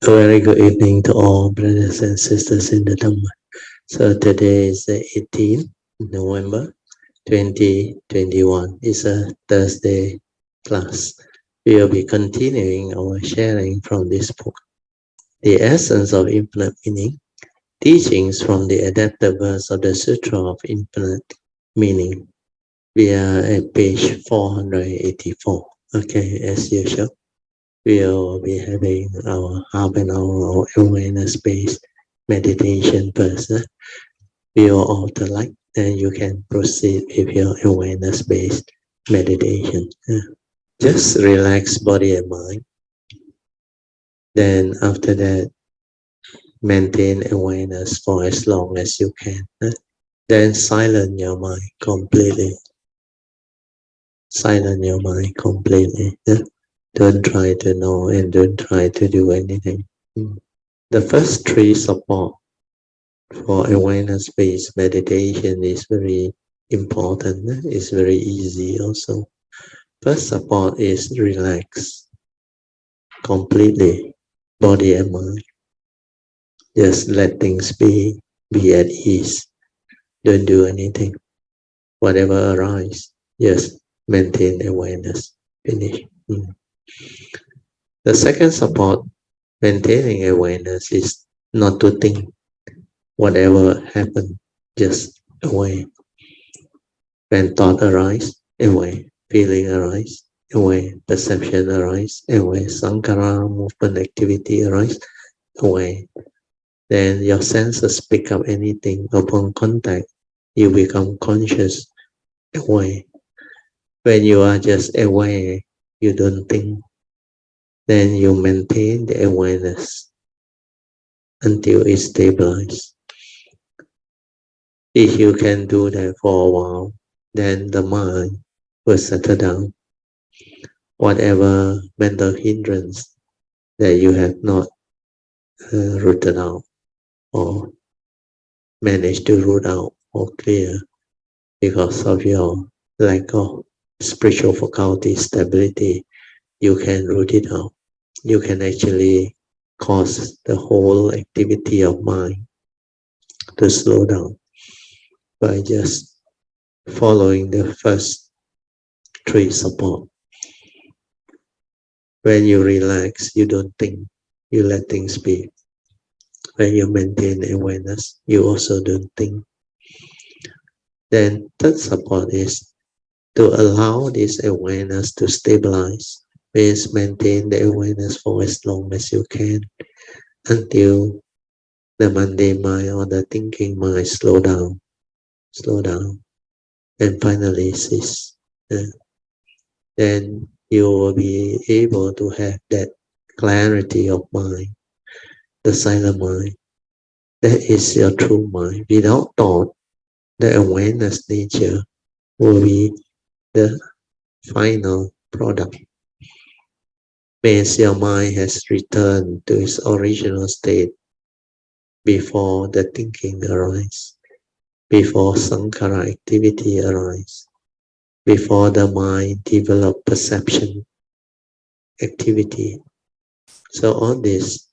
A very good evening to all brothers and sisters in the Dhamma. So today is the 18th November 2021. It's a Thursday class. We will be continuing our sharing from this book, The Essence of Infinite Meaning, Teachings from the Adapted Verse of the Sutra of Infinite Meaning. We are at page 484. Okay, as usual. We'll be having our half an hour of awareness-based meditation first. We'll off the light, then you can proceed with your awareness-based meditation. Just relax body and mind. Then after that, maintain awareness for as long as you can. Then silence your mind completely. Silence your mind completely. Don't try to know and don't try to do anything. The first three support for awareness-based meditation is very important. It's very easy also. First support is relax completely, body and mind. Just let things be at ease. Don't do anything. Whatever arises, just maintain awareness. Finish. The second support, maintaining awareness, is not to think. Whatever happened, just away. When thought arise, away. Feeling arise, away. Perception arise, away. Sankhara, movement, activity arise, away. Then your senses pick up anything upon contact. You become conscious, away. When you are just aware, you don't think. Then you maintain the awareness until it stabilizes. If you can do that for a while, then the mind will settle down. Whatever mental hindrance that you have not rooted out or managed to root out or clear because of your lack of spiritual faculty stability, you can root it out. You can actually cause the whole activity of mind to slow down by just following the first three support. When you relax, you don't think, you let things be. When you maintain awareness, you also don't think. Then third support is to allow this awareness to stabilize. Means maintain the awareness for as long as you can until the mundane mind or the thinking mind slow down, and finally cease. Then you will be able to have that clarity of mind, the silent mind. That is your true mind. Without thought, the awareness nature will be the final product. Means your mind has returned to its original state before the thinking arises, before sankhara activity arises, before the mind develop perception activity. So all this,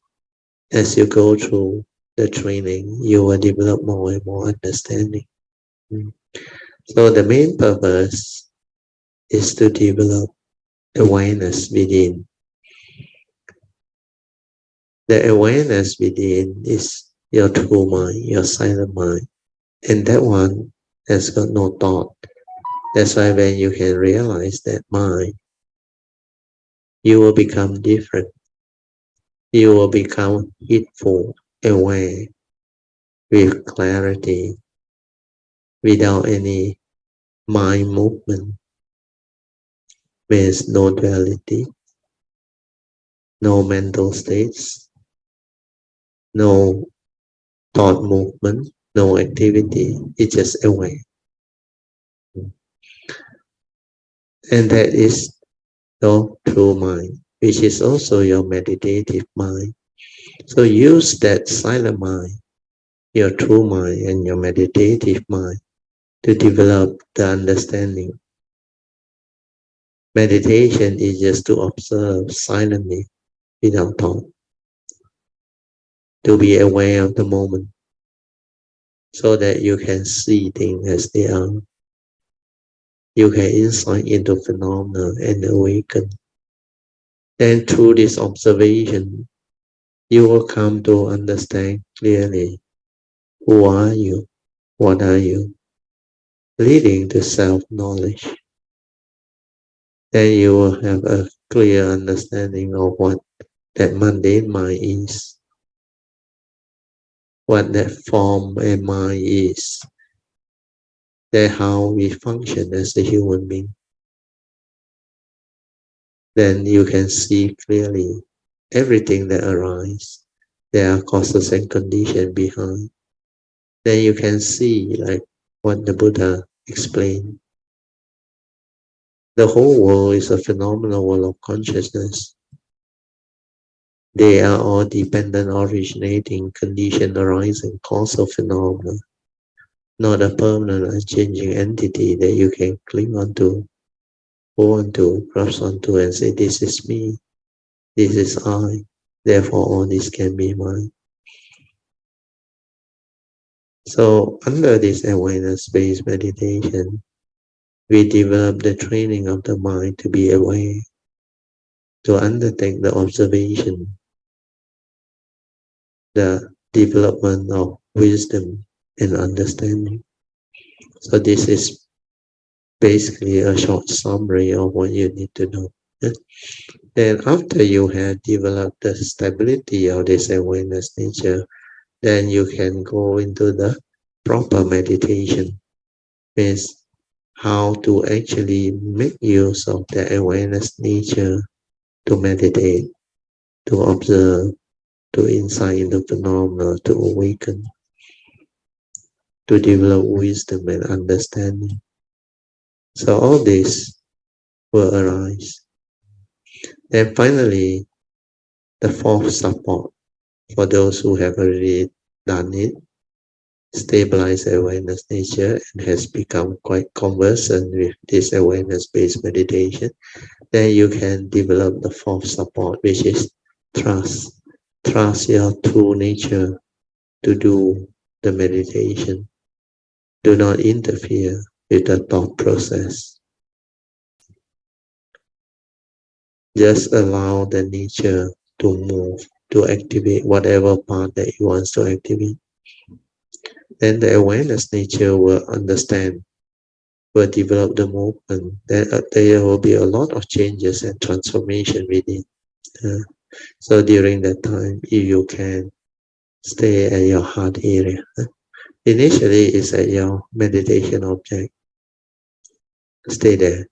as you go through the training, you will develop more and more understanding. So the main purpose is to develop awareness within. The awareness within is your true mind, your silent mind. And that one has got no thought. That's why when you can realize that mind, you will become different. You will become heedful, aware, with clarity, without any mind movement. There's no duality, no mental states, no thought movement, no activity. It's just aware. And that is your true mind, which is also your meditative mind. So use that silent mind, your true mind and your meditative mind to develop the understanding. Meditation is just to observe silently without thought. to be aware of the moment so that you can see things as they are. You can insight into phenomena and awaken. Then through this observation, you will come to understand clearly who are you, what are you, leading to self-knowledge. Then you will have a clear understanding of what that mundane mind is, what that form and mind is, that how we function as a human being. Then you can see clearly everything that arises. There are causes and conditions behind. Then you can see, like what the Buddha explained, the whole world is a phenomenal world of consciousness. They are all dependent, originating, condition, arising, causal phenomena, not a permanent, unchanging entity that you can cling onto, hold onto, grasp onto, and say, "This is me, this is I, therefore all this can be mine." So, under this awareness-based meditation, we develop the training of the mind to be aware, to undertake the observation, the development of wisdom and understanding. So this is basically a short summary of what you need to know. Then after you have developed the stability of this awareness nature, then you can go into the proper meditation, means how to actually make use of the awareness nature to meditate, to observe, to insight into phenomena, to awaken, to develop wisdom and understanding. So all this will arise. And finally, the fourth support for those who have already done it, stabilized awareness nature and has become quite conversant with this awareness-based meditation, then you can develop the fourth support, which is trust. Trust your true nature to do the meditation. Do not interfere with the thought process. Just allow the nature to move, to activate whatever part that it wants to activate. Then the awareness nature will understand, will develop the movement. Then there will be a lot of changes and transformation within. So during that time, if you can stay at your heart area. Initially, it's at your meditation object. Stay there,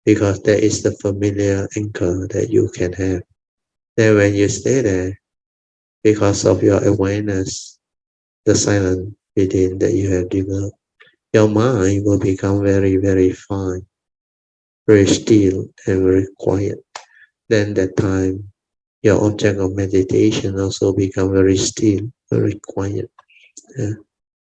because that is the familiar anchor that you can have. Then when you stay there, because of your awareness, the silence within that you have developed, your mind will become very, very fine, very still and very quiet. Then that time, your object of meditation also become very still, very quiet.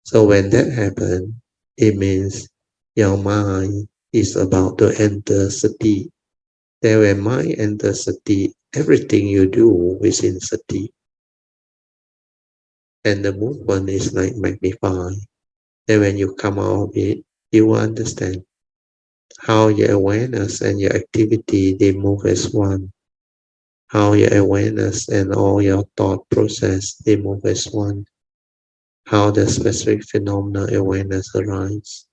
So when that happens, it means your mind is about to enter sati. Then when mind enters sati, everything you do is in sati. And the movement is like magnified. Then when you come out of it, you will understand how your awareness and your activity, they move as one. How your awareness and all your thought process, they move as one. How the specific phenomena awareness arises.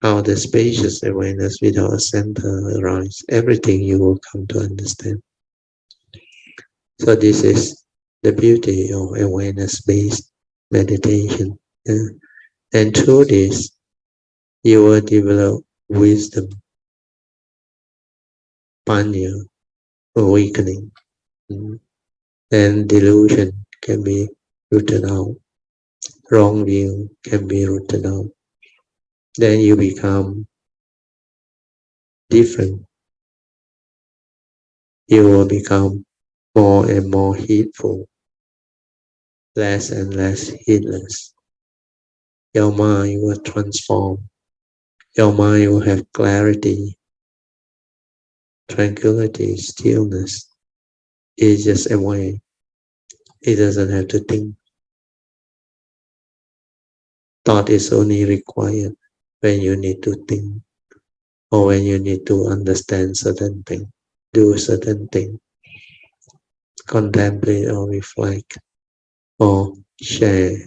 How the spacious awareness without a center arises. Everything you will come to understand. So this is the beauty of awareness-based meditation. And through this, you will develop wisdom, panya, awakening. Then delusion can be rooted out. Wrong view can be rooted out. Then you become different. You will become more and more heedful, less and less heedless. Your mind will transform. Your mind will have clarity, tranquility, stillness. It's just aware. It doesn't have to think. Thought is only required when you need to think or when you need to understand certain thing, do certain thing, contemplate or reflect or share.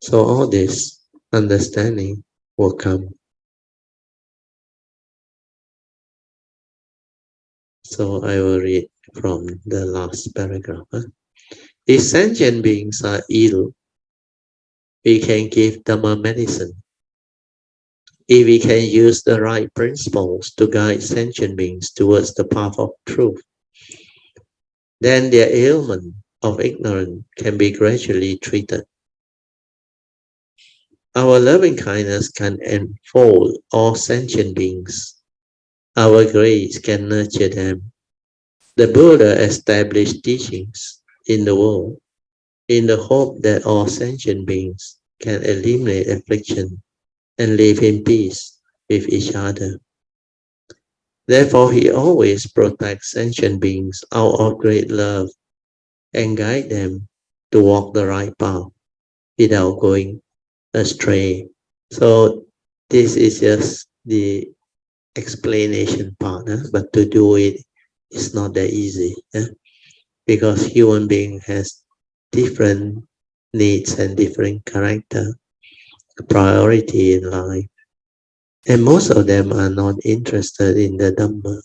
So all this understanding will come. So I will read from the last paragraph. If sentient beings are ill, we can give them a medicine. If we can use the right principles to guide sentient beings towards the path of truth, then their ailment of ignorance can be gradually treated. Our loving kindness can enfold all sentient beings. Our grace can nurture them. The Buddha established teachings in the world in the hope that all sentient beings can eliminate affliction and live in peace with each other. Therefore, he always protects sentient beings out of great love and guide them to walk the right path without going astray. So this is just the explanation part, but to do it is not that easy, because human being has different needs and different character, priority in life. And most of them are not interested in the Dhamma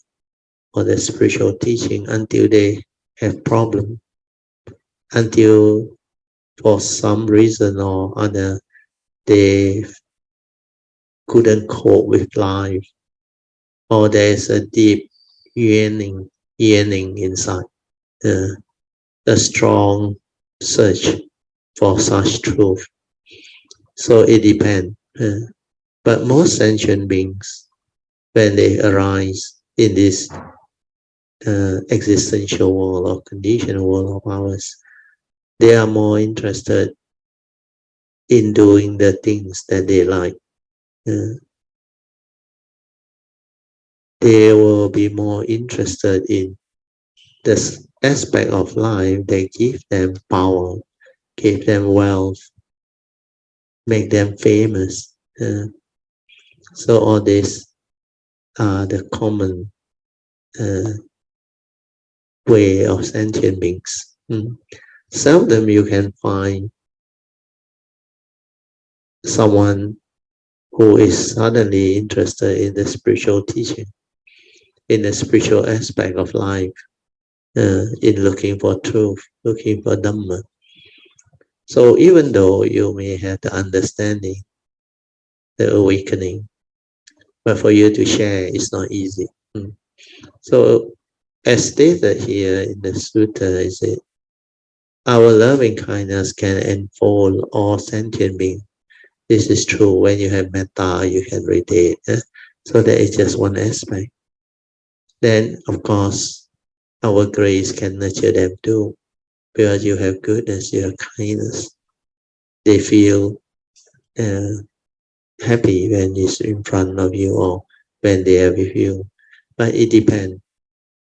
or the spiritual teaching until they have problem, until for some reason or other they couldn't cope with life, or there's a deep yearning inside, a strong search for such truth. So it depends. But most sentient beings, when they arise in this existential world or conditional world of ours, they are more interested in doing the things that they like. They will be more interested in this aspect of life that give them power, give them wealth, make them famous. So all these are the common way of sentient beings. Seldom you can find someone who is suddenly interested in the spiritual teaching, in the spiritual aspect of life, in looking for truth, looking for Dhamma. So even though you may have the understanding, the awakening, but for you to share is not easy. So as stated here in the Sutra, is it our loving kindness can enfold all sentient beings. This is true. When you have metta, you can radiate. So that is just one aspect. Then, of course, our grace can nurture them too, because you have goodness, you have kindness. They feel happy when it's in front of you or when they are with you. But it depends.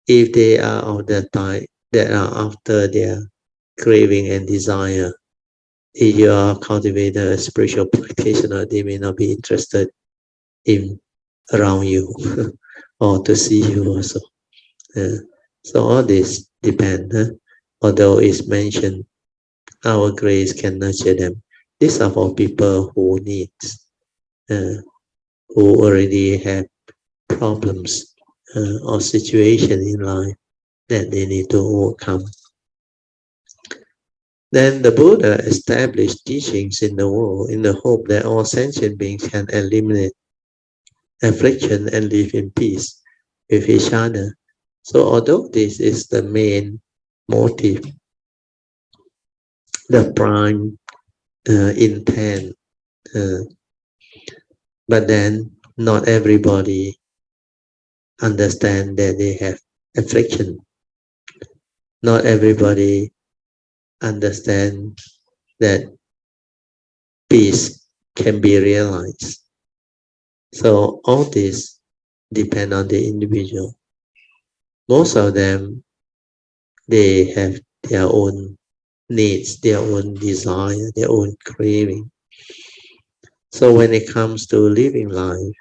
If they are of the type that are after their craving and desire, if you are cultivator, a spiritual practitioner, they may not be interested in around you or to see you also. So all this depend. Although it's mentioned, our grace can nurture them. These are for people who needs, who already have problems or situation in life that they need to overcome. Then the Buddha established teachings in the world in the hope that all sentient beings can eliminate affliction and live in peace with each other. So although this is the main motive, the prime intent, but then not everybody understand that they have affliction. Not everybody understand that peace can be realized. So all this depend on the individual. Most of them, they have their own needs, their own desire, their own craving. So when it comes to living life,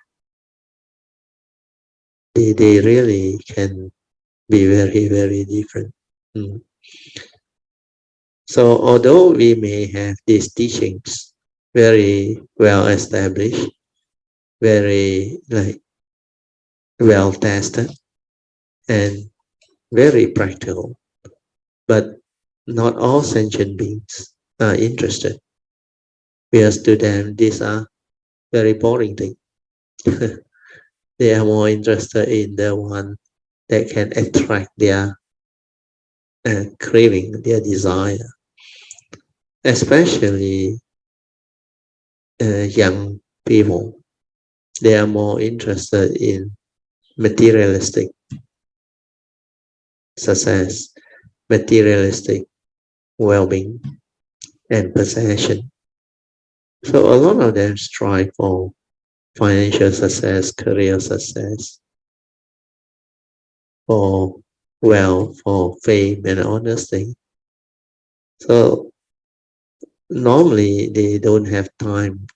they really can be very, very different. Mm. So although we may have these teachings very well established, very well tested, and very practical, but not all sentient beings are interested. Because to them, these are very boring things. They are more interested in the one that can attract their craving, their desire, especially young people. They are more interested in materialistic success, materialistic well-being, and possession. So a lot of them strive for financial success, career success, for wealth, for fame and honesty. So normally they don't have time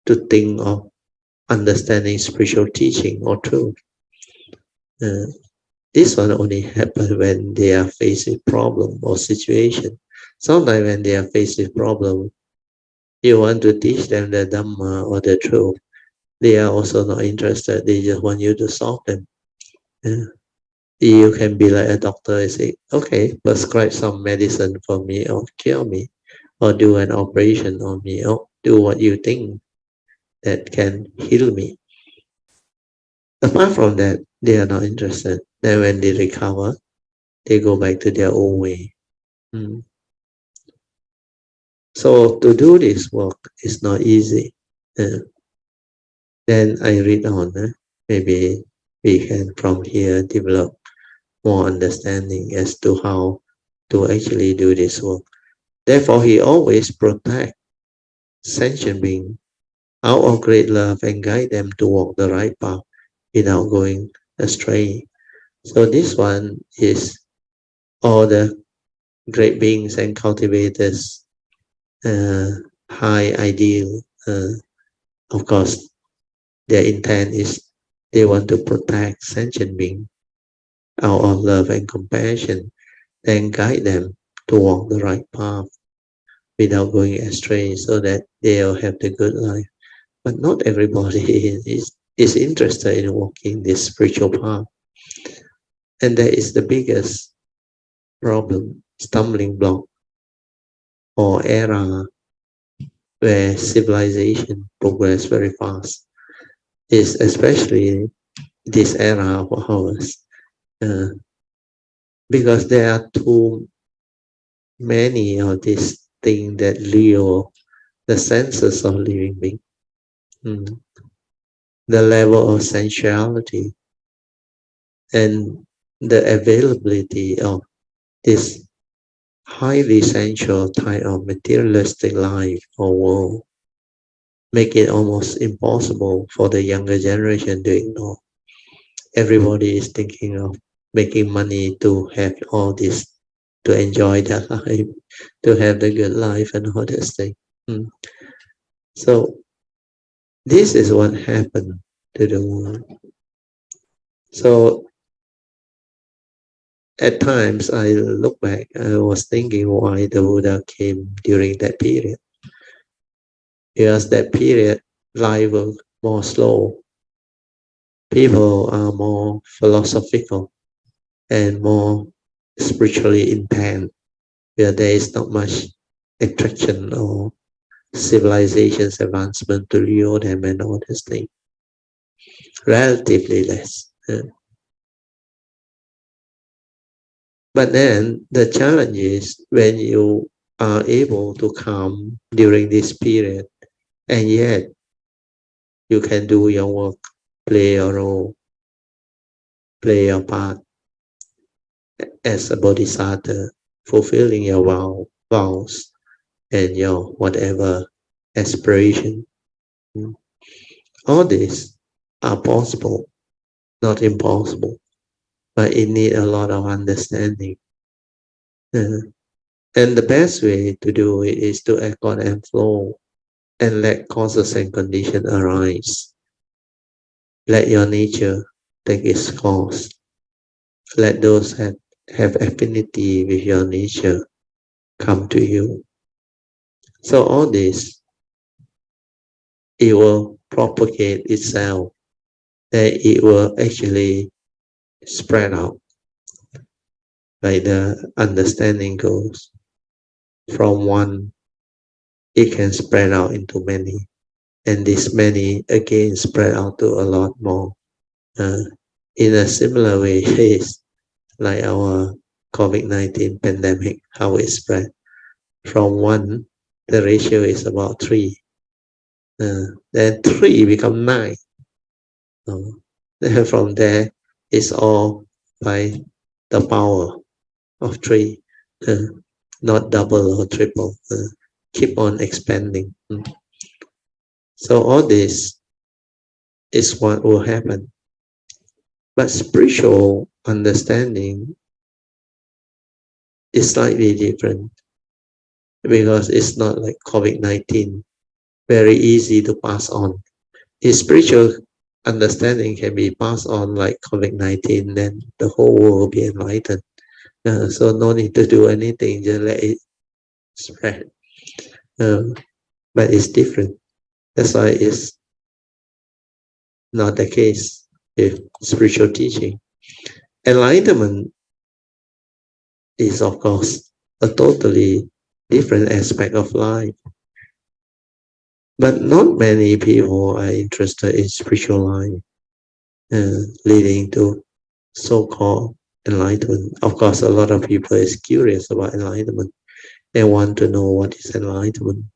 to think of understanding spiritual teaching or truth. Uh, this one only happens when they are faced with problem or situation. Sometimes when they are faced with problem, you want to teach them the Dhamma or the truth. They are also not interested. They just want you to solve them. Yeah. You can be like a doctor and say, okay, prescribe some medicine for me or cure me or do an operation on me or do what you think that can heal me. Apart from that, they are not interested. Then when they recover, they go back to their old way. Mm. So to do this work is not easy. Then I read on. Maybe we can from here develop more understanding as to how to actually do this work. Therefore, he always protect sentient beings out of great love and guide them to walk the right path without going astray. So this one is all the great beings and cultivators uh, high ideal. Of course, their intent is they want to protect sentient beings out of love and compassion and guide them to walk the right path without going astray so that they'll have the good life. But not everybody is interested in walking this spiritual path. And that is the biggest problem, stumbling block, or era where civilization progress very fast, is especially this era of ours. Because there are too many of these things that lure the senses of living being. The level of sensuality and the availability of this highly sensual type of materialistic life or world make it almost impossible for the younger generation to ignore. Everybody is thinking of making money to have all this, to enjoy their life, to have the good life and all this thing. So this is what happened to the world. So at times I look back, I was thinking why the Buddha came during that period. Because that period, life was more slow. People are more philosophical and more spiritually intent, where there is not much attraction or civilization's advancement to lure them and all this thing. Relatively less. But then the challenge is when you are able to come during this period and yet you can do your work, play your role, play your part as a bodhisattva, fulfilling your vows and your whatever aspiration. All these are possible, not impossible, but it needs a lot of understanding. And the best way to do it is to accord and flow and let causes and conditions arise. Let your nature take its course. Let those that have affinity with your nature come to you. So all this, it will propagate itself, that it will actually spread out, like the understanding goes. From one, it can spread out into many, and this many again spread out to a lot more. In a similar way, it's like our COVID-19 pandemic, how it spread. From one, the ratio is about 3. Then 3 become 9. Then from there, it's all by the power of 3, not double or triple. Keep on expanding. So all this is what will happen. But spiritual understanding is slightly different, because it's not like COVID-19, very easy to pass on. If spiritual understanding can be passed on like COVID-19, then the whole world will be enlightened. So no need to do anything, just let it spread. But it's different. That's why it's not the case with spiritual teaching. Enlightenment is, of course, a totally different aspect of life. But not many people are interested in spiritual life, leading to so-called enlightenment. Of course, a lot of people is curious about enlightenment. They want to know what is enlightenment.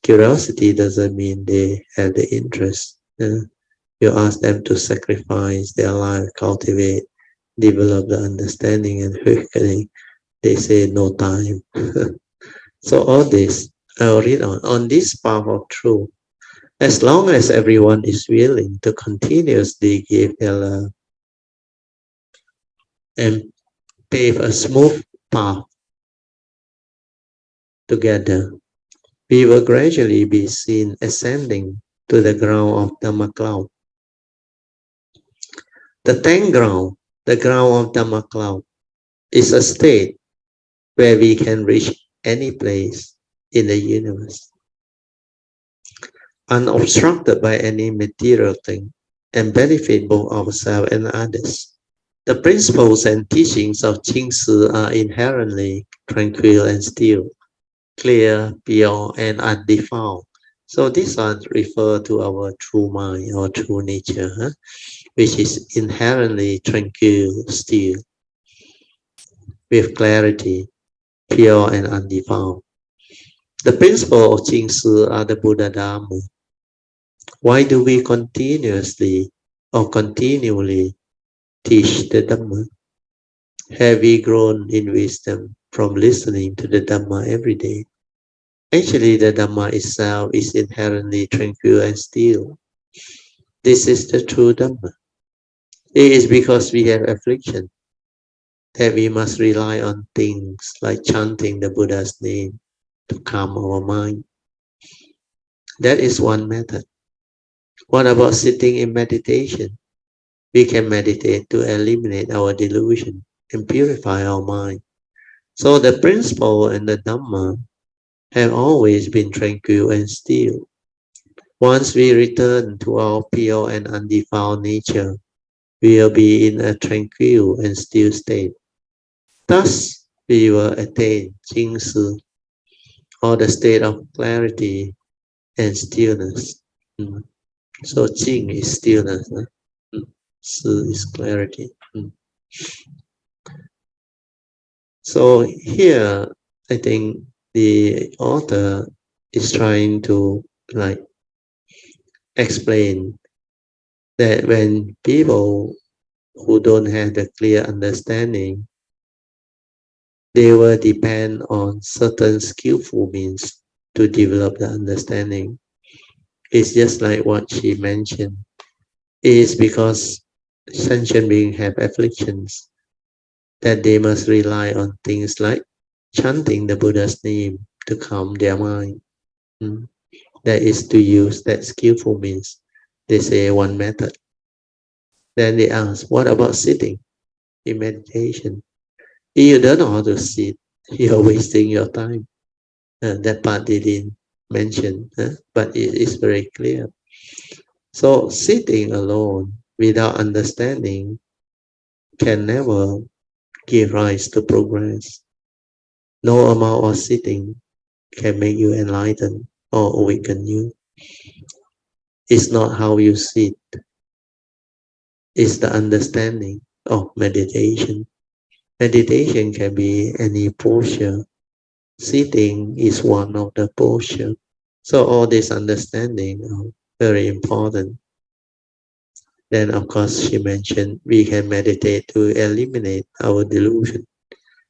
Curiosity doesn't mean they have the interest. You ask them to sacrifice their life, cultivate, develop the understanding and awakening. They say no time. So all this, I'll read on this path of truth. As long as everyone is willing to continuously give their love and pave a smooth path together, we will gradually be seen ascending to the ground of Dhamma cloud. The 10th ground, the ground of Dhamma cloud, is a state where we can reach any place in the universe, unobstructed by any material thing, and benefit both ourselves and others. The principles and teachings of Jingsi are inherently tranquil and still, clear, pure, and undefiled. So these are refer to our true mind or true nature, which is inherently tranquil, still, with clarity, pure and undefiled. The principles of Jingsi are the Buddha Dhamma. Why do we continuously or continually teach the Dhamma? Have we grown in wisdom from listening to the Dhamma every day? Actually, the Dhamma itself is inherently tranquil and still. This is the true Dhamma. It is because we have affliction that we must rely on things like chanting the Buddha's name to calm our mind. That is one method. What about sitting in meditation? We can meditate to eliminate our delusion and purify our mind. So the principle and the Dhamma have always been tranquil and still. Once we return to our pure and undefiled nature, we will be in a tranquil and still state. Thus, we will attain Jingsi, or the state of clarity and stillness. So Jing is stillness, Si is clarity. So here, I think the author is trying to explain that when people who don't have the clear understanding, they will depend on certain skillful means to develop the understanding. It's just like what she mentioned. It is because sentient beings have afflictions. that they must rely on things like chanting the Buddha's name to calm their mind. Mm. That is to use that skillful means. They say one method. Then they ask, what about sitting in meditation? If you don't know how to sit, you're wasting your time. That part they didn't mention, but it is very clear. So sitting alone without understanding can never give rise to progress. No amount of sitting can make you enlighten or awaken you. It's not how you sit, it's the understanding of meditation. Meditation can be any posture. Sitting is one of the posture. So all this understanding are very important. Then of course she mentioned we can meditate to eliminate our delusion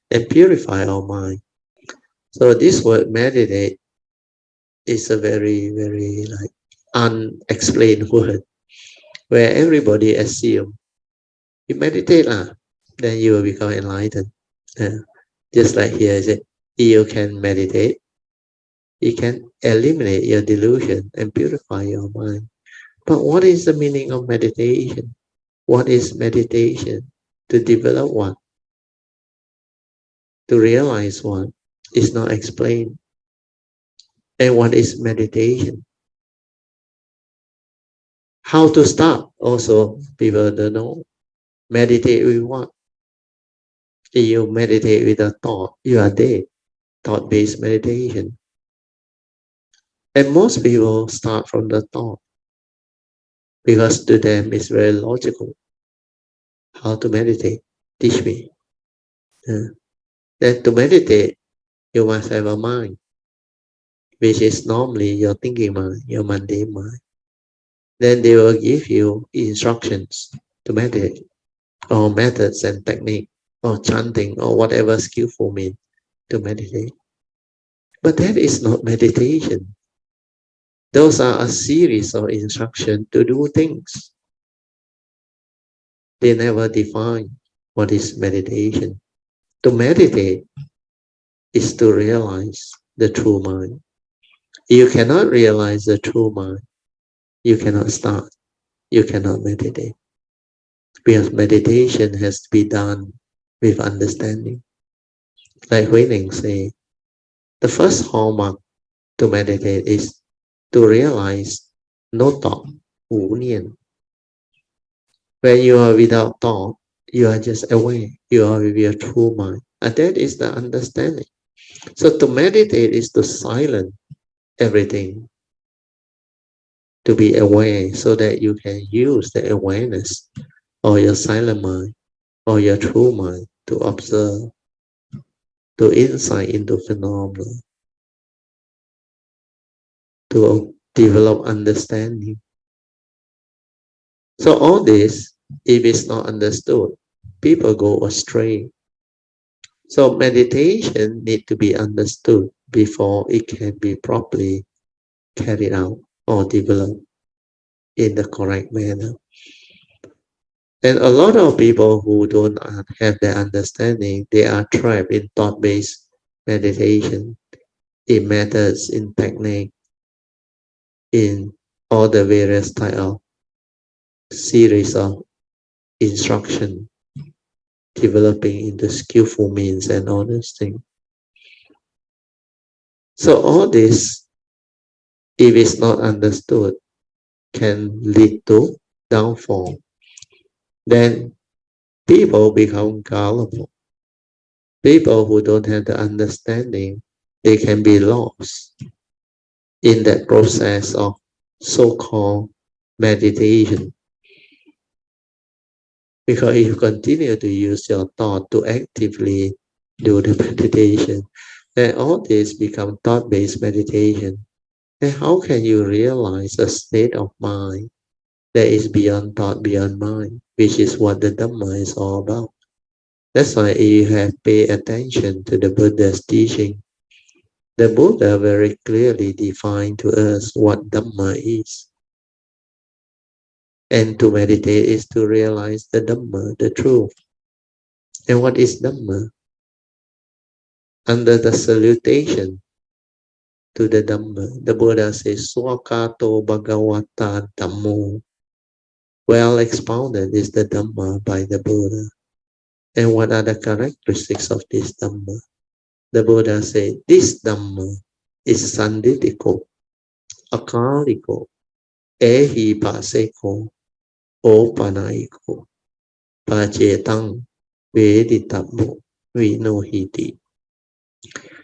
and purify our mind. So this word meditate is a very, very like unexplained word where everybody assume you meditate then you will become enlightened. Just like here is it, you can meditate, you can eliminate your delusion and purify your mind. But what is the meaning of meditation? What is meditation? To develop what? To realize what is not explained. And what is meditation? How to start? Also, people don't know. Meditate with what? If you meditate with a thought, you are dead. Thought-based meditation. And most people start from the thought because to them it's very logical. How to meditate? Teach me. Then to meditate, you must have a mind, which is normally your thinking mind, your mundane mind. Then they will give you instructions to meditate, or methods and technique, or chanting, or whatever skillful means to meditate. But that is not meditation. Those are a series of instructions to do things. They never define what is meditation. To meditate is to realize the true mind. You cannot realize the true mind. You cannot start. You cannot meditate. Because meditation has to be done with understanding. Like Huining say, the first hallmark to meditate is to realize no thought, wu nian. When you are without thought, you are just aware. You are with your true mind. And that is the understanding. So to meditate is to silence everything, to be aware so that you can use the awareness or your silent mind or your true mind to observe, to insight into phenomena, to develop understanding. So all this, if it's not understood, people go astray. So meditation needs to be understood before it can be properly carried out or developed in the correct manner. And a lot of people who don't have the understanding, they are trapped in thought-based meditation, in methods, in technique, in all the various type of series of instruction, developing into skillful means and all those things. So all this, if it's not understood, can lead to downfall. Then people become gullible. People who don't have the understanding, they can be lost in that process of so-called meditation. Because if you continue to use your thought to actively do the meditation, then all this become thought-based meditation. Then how can you realize a state of mind that is beyond thought, beyond mind, which is what the Dhamma is all about? That's why you have to pay attention to the Buddha's teaching. The Buddha very clearly defined to us what Dhamma is. And to meditate is to realize the Dhamma, the truth. And what is Dhamma? Under the salutation to the Dhamma, the Buddha says, Swakato Bhagavata Dhammo. Well expounded is the Dhamma by the Buddha. And what are the characteristics of this Dhamma? The Buddha said, this Dhamma is Sanditiko, Akaliko, Ehipaseko, Opanaiko, Pacetang, Veditabo, Vinohiti.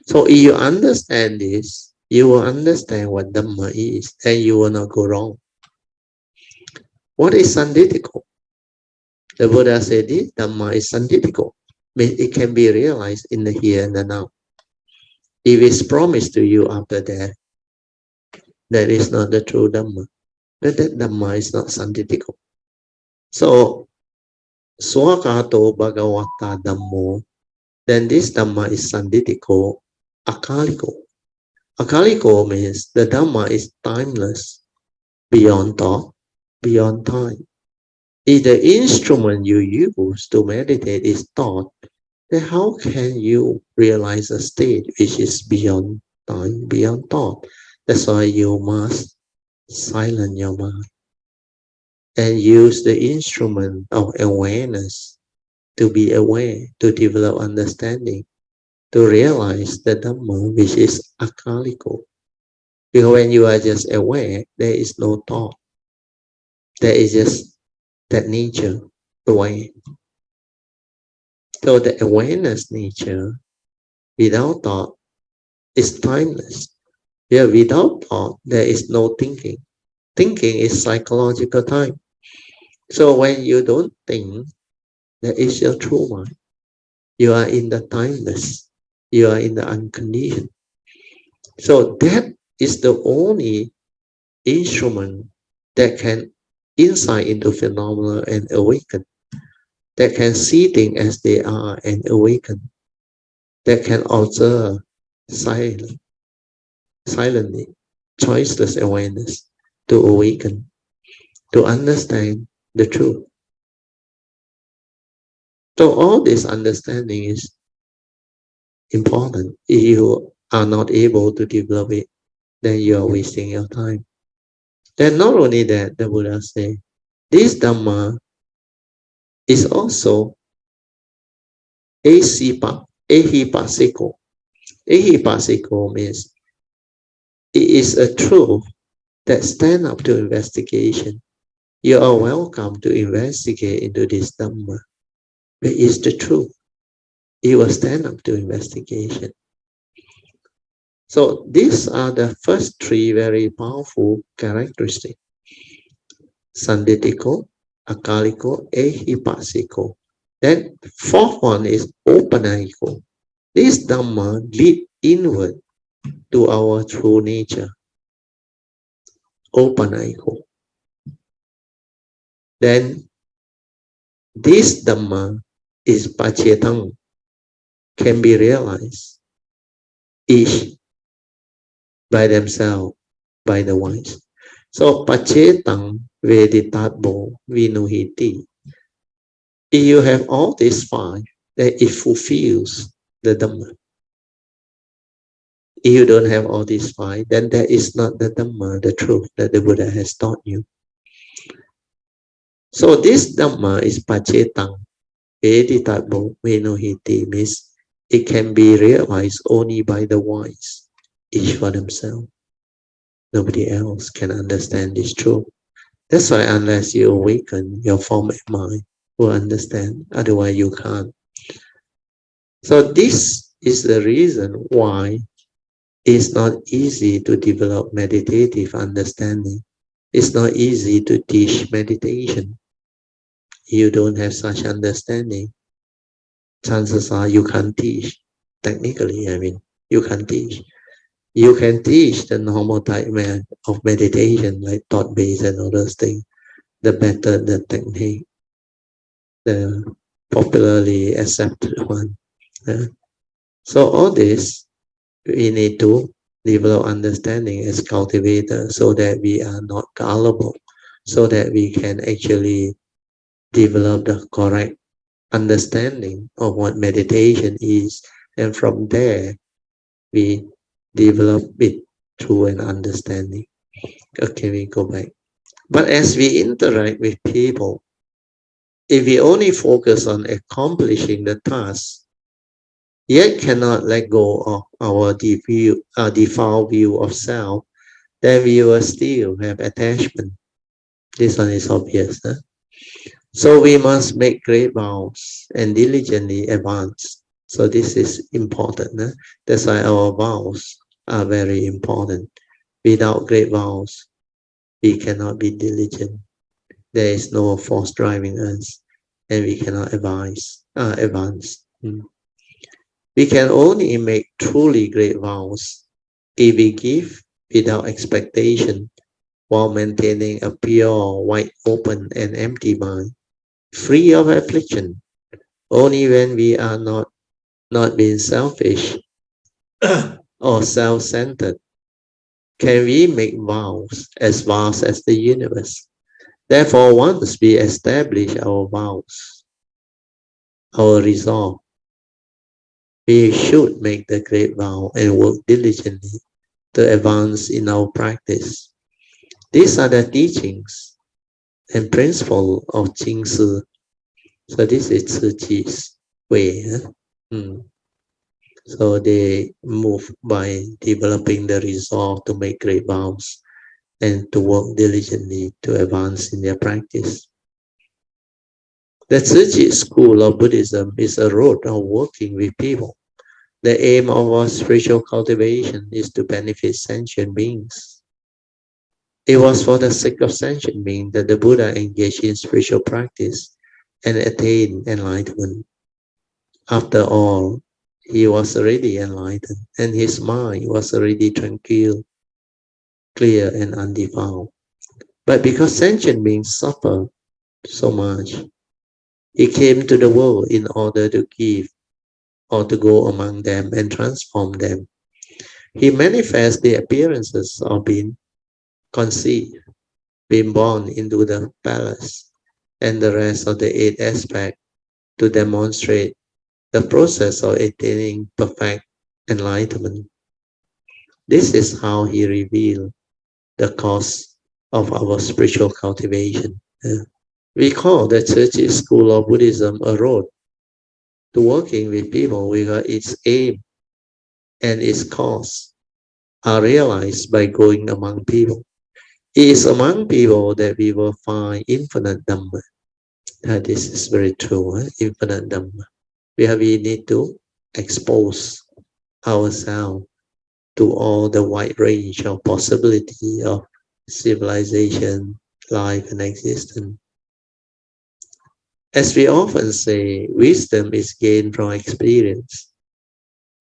So if you understand this, you will understand what Dhamma is, and you will not go wrong. What is Sanditiko? The Buddha said this Dhamma is Sanditiko. It can be realized in the here and the now. If it's promised to you after death, that is not the true Dhamma. But that Dhamma is not Sanditiko. So, Swakato Bhagavata Dhammo, then this Dhamma is Sanditiko, Akaliko. Akaliko means the Dhamma is timeless, beyond thought, beyond time. If the instrument you use to meditate is thought, then how can you realize a state which is beyond time, beyond thought? That's why you must silence your mind and use the instrument of awareness to be aware, to develop understanding, to realize the Dhamma which is Akaliko. Because when you are just aware, there is no thought. There is just that nature, aware. So the awareness nature, without thought, is timeless. Yeah, without thought, there is no thinking. Thinking is psychological time. So when you don't think, that is your true mind. You are in the timeless. You are in the unconditioned. So that is the only instrument that can insight into phenomena and awaken, that can see things as they are and awaken, that can observe silently, choiceless awareness to awaken, to understand the truth. So all this understanding is important. If you are not able to develop it, then you are wasting your time. Then not only that, the Buddha said, this Dhamma is also ehipasiko. Ehipasiko means it is a truth that stands up to investigation. You are welcome to investigate into this Dhamma. But it's the truth. It will stand up to investigation. So these are the first three very powerful characteristics. Sanditiko, Akaliko, Ehipasiko. Then fourth one is Opanayiko. This Dhamma lead inward to our true nature. Opanayiko. Then this Dhamma is Pacetang, can be realized each by themselves, by the wise. So Pacetang Veditatbo Vinuhiti. If you have all these five, then it fulfills the Dhamma. If you don't have all these five, then that is not the Dhamma, the truth that the Buddha has taught you. So this Dhamma is Pacetang Veditatbo Vinuhiti, means it can be realized only by the wise, each for themselves. Nobody else can understand this truth. That's why unless you awaken your form of mind, will understand, otherwise you can't. So this is the reason why it's not easy to develop meditative understanding. It's not easy to teach meditation. You don't have such understanding. Chances are you can't teach. Technically, I mean, you can't teach. You can teach the normal type of meditation, like thought-based and all those things. The better the technique, the popularly accepted one. So all this, we need to develop understanding as cultivators so that we are not gullible, so that we can actually develop the correct understanding of what meditation is, and from there we develop it through an understanding. Okay, we go back. But as we interact with people, if we only focus on accomplishing the task, yet cannot let go of our default view of self, then we will still have attachment. This one is obvious. Huh? So we must make great vows and diligently advance. So this is important. Huh? That's why our vows are very important. Without great vows, we cannot be diligent. There is no force driving us, and we cannot advance. We can only make truly great vows if we give without expectation while maintaining a pure, wide open, and empty mind, free of affliction. Only when we are not being selfish or self-centered can we make vows as vast as the universe. Therefore, once we establish our vows, our resolve, we should make the great vow and work diligently to advance in our practice. These are the teachings and principles of Jingsi. So this is Tzu Chi's way. Huh? So they move by developing the resolve to make great vows and to work diligently to advance in their practice. The Tzu Chi school of Buddhism is a road of working with people. The aim of our spiritual cultivation is to benefit sentient beings. It was for the sake of sentient beings that the Buddha engaged in spiritual practice and attained enlightenment. After all, he was already enlightened, and his mind was already tranquil, clear, and undefiled. But because sentient beings suffer so much, he came to the world in order to give or to go among them and transform them. He manifests the appearances of being conceived, being born into the palace, and the rest of the eight aspects to demonstrate the process of attaining perfect enlightenment. This is how he revealed the cause of our spiritual cultivation. We call the Church's school of Buddhism a road to working with people because its aim and its cause are realized by going among people. It is among people that we will find infinite Dhamma. This is very true, infinite Dhamma. Where we need to expose ourselves to all the wide range of possibility of civilization, life, and existence. As we often say, wisdom is gained from experience.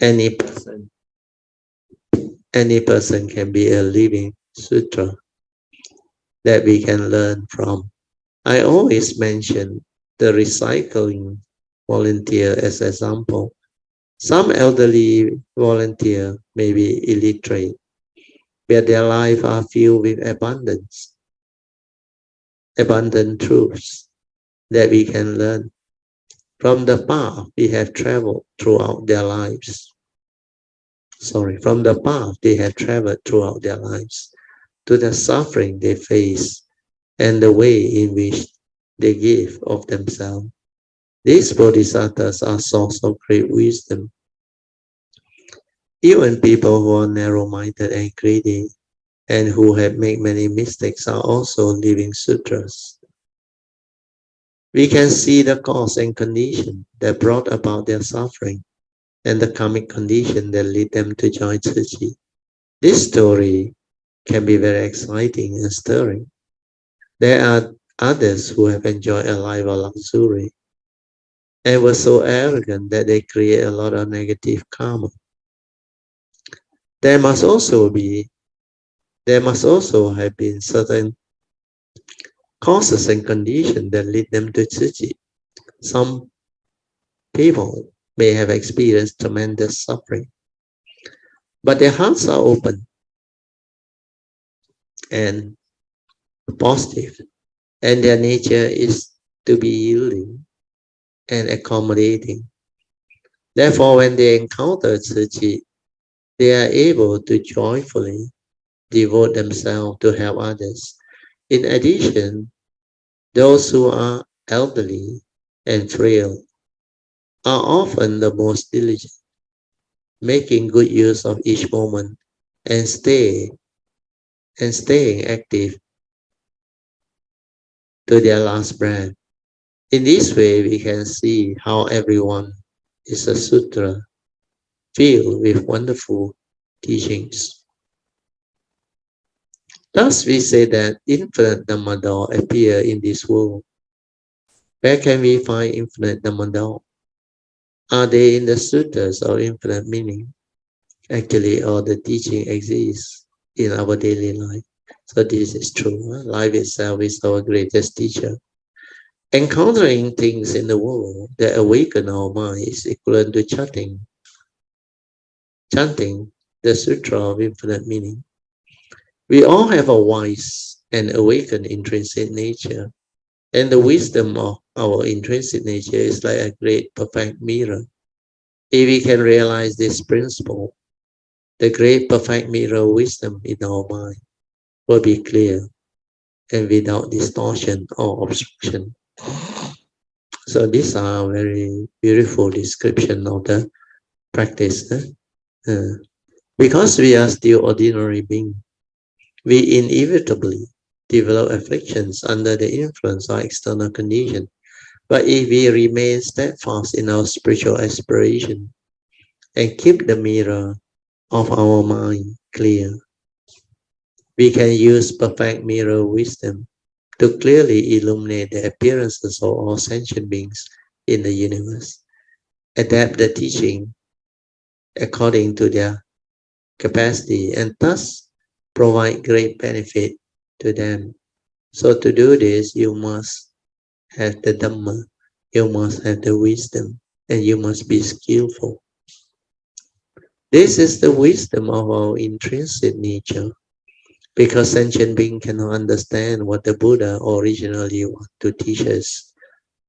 Any person can be a living sutra that we can learn from. I always mention the recycling volunteer as an example. Some elderly volunteer may be illiterate, but their lives are filled with abundant truths that we can learn from the path we have traveled throughout their lives. From the path they have traveled throughout their lives, to the suffering they face, and the way in which they give of themselves. These bodhisattvas are source of great wisdom. Even people who are narrow-minded and greedy and who have made many mistakes are also living sutras. We can see the cause and condition that brought about their suffering and the karmic condition that lead them to join Tzu Chi. This story can be very exciting and stirring. There are others who have enjoyed a life of luxury and were so arrogant that they create a lot of negative karma. There must also have been certain causes and conditions that lead them to Tzu Chi. Some people may have experienced tremendous suffering, but their hearts are open and positive, and their nature is to be yielding. and accommodating. Therefore, when they encounter Tzu, they are able to joyfully devote themselves to help others. In addition, those who are elderly and frail are often the most diligent, making good use of each moment and staying active to their last breath. In this way, we can see how everyone is a sutra filled with wonderful teachings. Thus, we say that infinite Dhamma appear in this world. Where can we find infinite Dhamma? Are they in the sutras or infinite meaning? Actually, all the teaching exists in our daily life. So this is true. Life itself is our greatest teacher. Encountering things in the world that awaken our mind is equivalent to chanting the Sutra of Infinite Meaning. We all have a wise and awakened intrinsic nature, and the wisdom of our intrinsic nature is like a great perfect mirror. If we can realize this principle, the great perfect mirror wisdom in our mind will be clear and without distortion or obstruction. So these are very beautiful description of the practice. Because we are still ordinary beings, we inevitably develop afflictions under the influence of external conditions. But if we remain steadfast in our spiritual aspiration and keep the mirror of our mind clear, we can use perfect mirror wisdom to clearly illuminate the appearances of all sentient beings in the universe, adapt the teaching according to their capacity, and thus provide great benefit to them. So to do this, you must have the Dhamma, you must have the wisdom, and you must be skillful. This is the wisdom of our intrinsic nature, because sentient beings cannot understand what the Buddha originally wanted to teach us.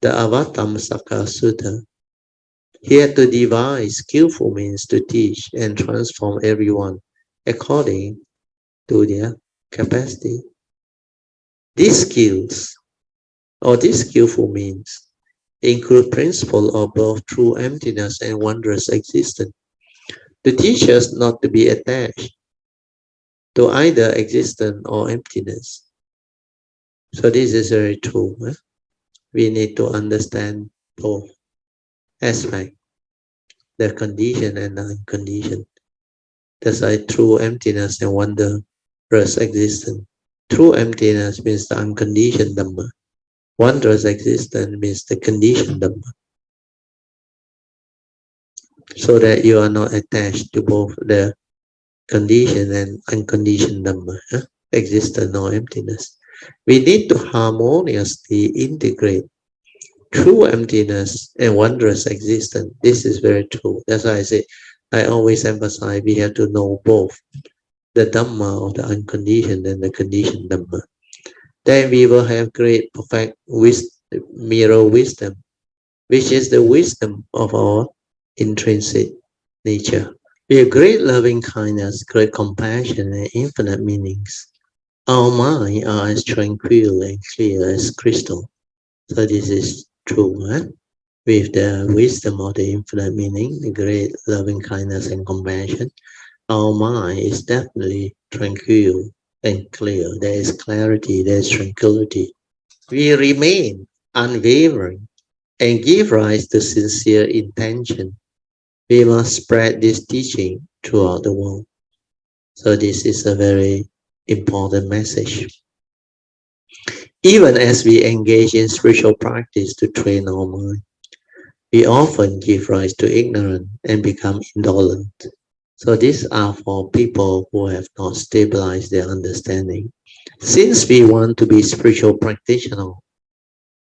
The Avatamsaka Sutta, he had to devise skillful means to teach and transform everyone according to their capacity. These skills, or these skillful means, include principle of both true emptiness and wondrous existence, to teach us not to be attached to either existence or emptiness. So this is very true. We need to understand both aspects, the condition and the unconditioned. That's why true emptiness and wondrous existence. True emptiness means the unconditioned Dhamma. Wondrous existence means the conditioned Dhamma. So that you are not attached to both the conditioned and unconditioned Dhamma, existence or emptiness. We need to harmoniously integrate true emptiness and wondrous existence. This is very true. That's why I say, I always emphasize we have to know both the Dhamma of the unconditioned and the conditioned Dhamma. Then we will have great perfect mirror wisdom, which is the wisdom of our intrinsic nature. With great loving kindness, great compassion, and infinite meanings, our minds are as tranquil and clear as crystal. So this is true. With the wisdom of the infinite meaning, the great loving kindness and compassion, our mind is definitely tranquil and clear. There is clarity, there is tranquility. We remain unwavering and give rise to sincere intention. We must spread this teaching throughout the world. So this is a very important message. Even as we engage in spiritual practice to train our mind, we often give rise to ignorance and become indolent. So these are for people who have not stabilized their understanding. Since we want to be spiritual practitioners,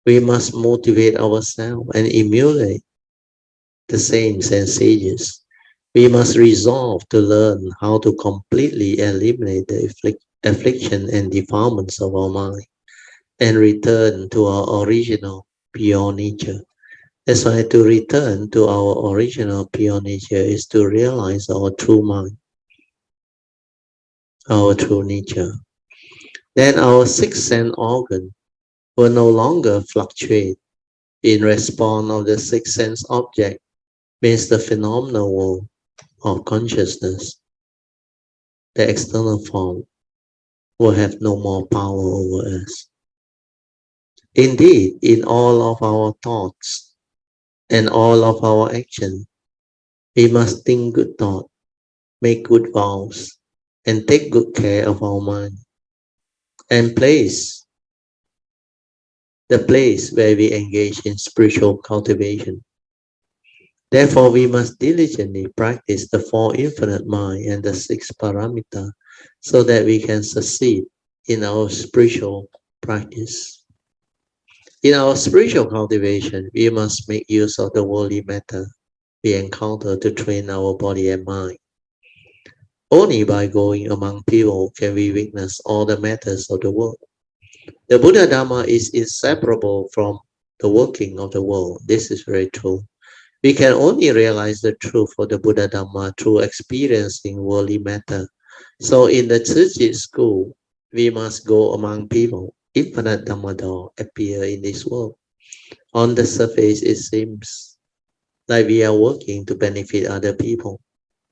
we must motivate ourselves and emulate the saints and sages. We must resolve to learn how to completely eliminate the affliction and defilements of our mind and return to our original pure nature. That's why to return to our original pure nature is to realize our true mind, our true nature. Then our sixth sense organ will no longer fluctuate in response of the sixth sense object, means the phenomenal world of consciousness. The external form will have no more power over us. Indeed, in all of our thoughts and all of our actions, we must think good thoughts, make good vows, and take good care of our mind, and the place where we engage in spiritual cultivation. Therefore, we must diligently practice the four infinite mind and the six paramita so that we can succeed in our spiritual practice. In our spiritual cultivation, we must make use of the worldly matter we encounter to train our body and mind. Only by going among people can we witness all the matters of the world. The Buddha Dhamma is inseparable from the working of the world. This is very true. We can only realize the truth of the Buddha Dhamma through experiencing worldly matter. So in the Tzu school, we must go among people. Infinite Dhammador appear in this world. On the surface, it seems like we are working to benefit other people.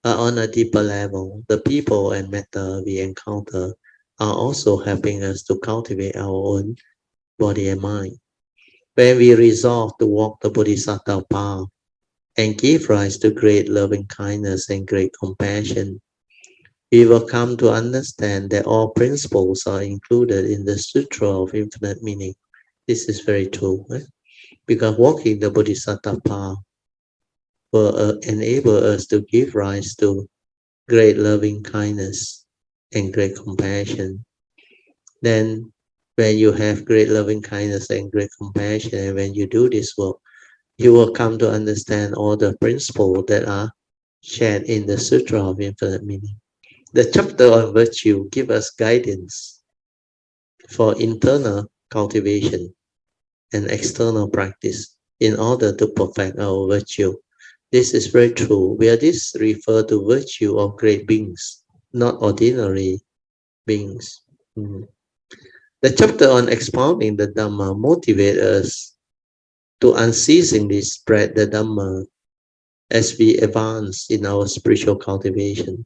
But on a deeper level, the people and matter we encounter are also helping us to cultivate our own body and mind. When we resolve to walk the Bodhisattva path and give rise to great loving kindness and great compassion, we will come to understand that all principles are included in the Sutra of Infinite Meaning. This is very true, because walking the Bodhisattva path will enable us to give rise to great loving kindness and great compassion. Then, when you have great loving kindness and great compassion, and when you do this work, you will come to understand all the principles that are shared in the Sutra of Infinite Meaning. The chapter on virtue gives us guidance for internal cultivation and external practice in order to perfect our virtue. This is very true, where this refers to virtue of great beings, not ordinary beings. The chapter on expounding the Dhamma motivates us to unceasingly spread the Dhamma as we advance in our spiritual cultivation.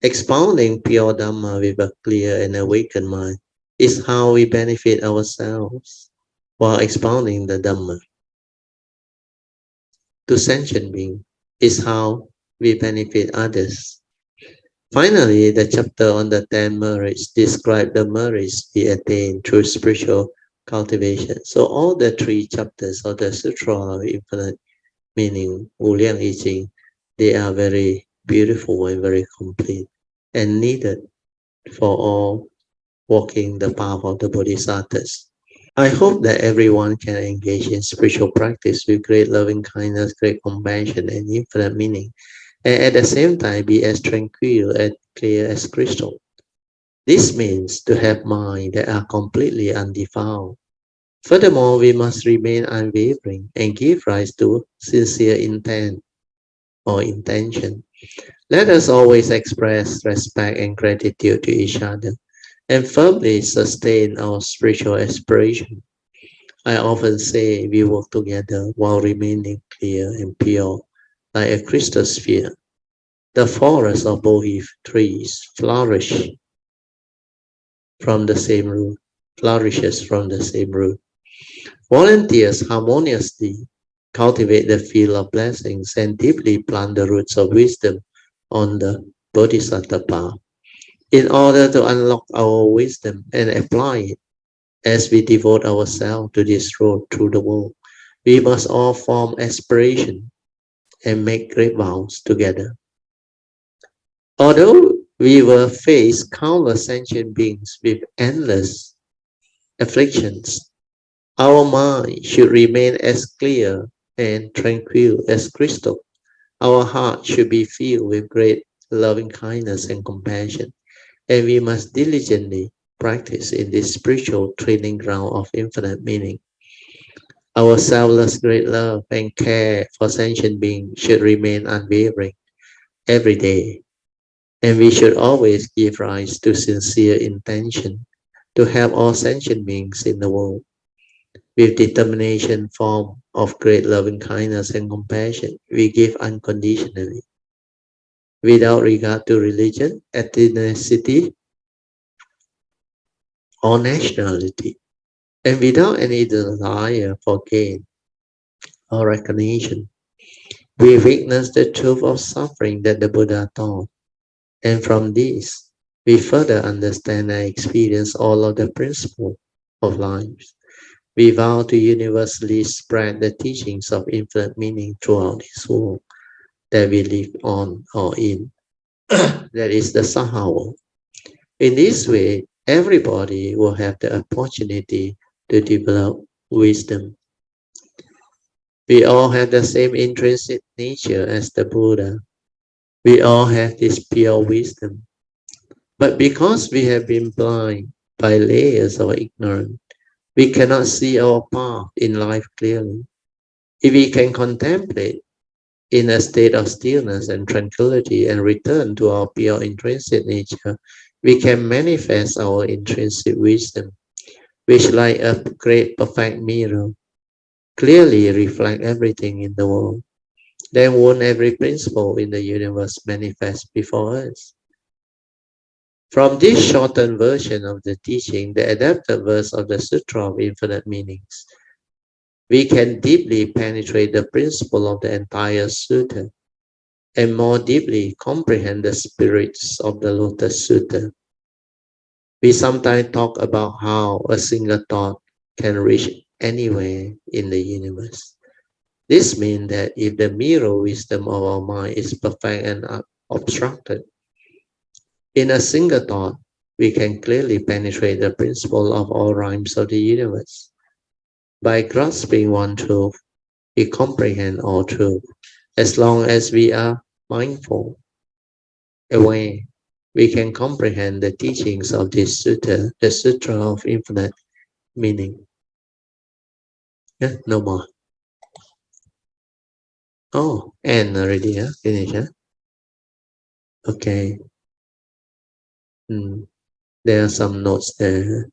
Expounding pure Dhamma with a clear and awakened mind is how we benefit ourselves, while expounding the Dhamma to sentient beings is how we benefit others. Finally, the chapter on the 10 merits describes the merits we attain through spiritual cultivation. So all the three chapters of the Sutra of Infinite Meaning, Wu Liang Yi Jing, they are very beautiful and very complete and needed for all walking the path of the Bodhisattvas. I hope that everyone can engage in spiritual practice with great loving kindness, great compassion, and infinite meaning, and at the same time be as tranquil and clear as crystal. This means to have minds that are completely undefiled. Furthermore, we must remain unwavering and give rise to sincere intent or intention. Let us always express respect and gratitude to each other and firmly sustain our spiritual aspiration. I often say we work together while remaining clear and pure, like a crystal sphere. The forest of Bohi trees from the same root, flourishes from the same root. Volunteers harmoniously cultivate the field of blessings and deeply plant the roots of wisdom on the Bodhisattva path. In order to unlock our wisdom and apply it as we devote ourselves to this road through the world, we must all form aspiration and make great vows together. Although we will face countless sentient beings with endless afflictions, our mind should remain as clear and tranquil as crystal. Our heart should be filled with great loving kindness and compassion, and we must diligently practice in this spiritual training ground of infinite meaning. Our selfless great love and care for sentient beings should remain unwavering every day, and we should always give rise to sincere intention to help all sentient beings in the world with determination, form of great loving kindness and compassion. We give unconditionally, without regard to religion, ethnicity, or nationality, and without any desire for gain or recognition. We witness the truth of suffering that the Buddha taught, and from this, we further understand and experience all of the principles of life. We vow to universally spread the teachings of infinite meaning throughout this world that we live on or in. That is the Saha world. In this way, everybody will have the opportunity to develop wisdom. We all have the same intrinsic nature as the Buddha. We all have this pure wisdom. But because we have been blind by layers of ignorance, we cannot see our path in life clearly. If we can contemplate in a state of stillness and tranquility and return to our pure intrinsic nature, we can manifest our intrinsic wisdom, which like a great perfect mirror, clearly reflect everything in the world. Then won't every principle in the universe manifest before us? From this shortened version of the teaching, the adapted verse of the Sutra of Infinite Meanings, we can deeply penetrate the principle of the entire Sutta and more deeply comprehend the spirits of the Lotus Sutta. We sometimes talk about how a single thought can reach anywhere in the universe. This means that if the mirror wisdom of our mind is perfect and unobstructed, in a single thought, we can clearly penetrate the principle of all realms of the universe. By grasping one truth, we comprehend all truth. As long as we are mindful, aware, we can comprehend the teachings of this sutta, the Sutra of Infinite Meaning. Yeah, no more. Oh, and already, yeah, finish, huh? Okay. There are some notes there.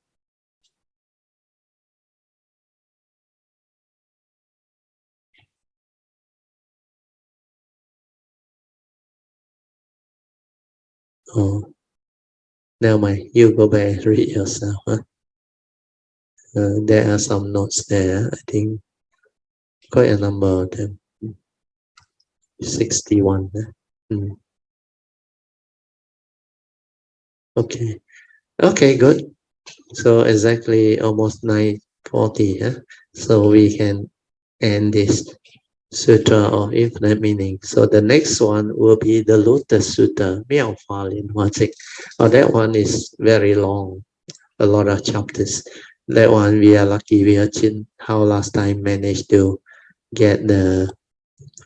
Oh, never mind. You go back and read yourself. Huh? There are some notes there. I think quite a number of them. 61. Okay. Okay, good. So exactly almost 9:40. Huh? So we can end this Sutra of Infinite Meaning. So the next one will be the Lotus Sutta, Miao Fa Lin Hua Cik. Oh, that one is very long, a lot of chapters. That one we are lucky. We are how last time managed to get the,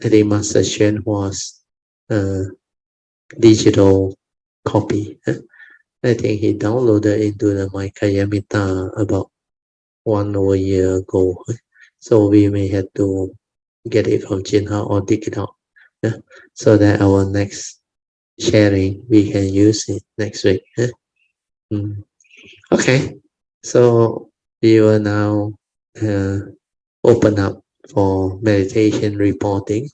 I think Master Xuan Hua's digital copy. I think he downloaded into the Maikayamita about 1 year ago. So we may have to get it from Jinha or dig it out. So that our next sharing, we can use it next week. Okay, so we will now open up for meditation reporting.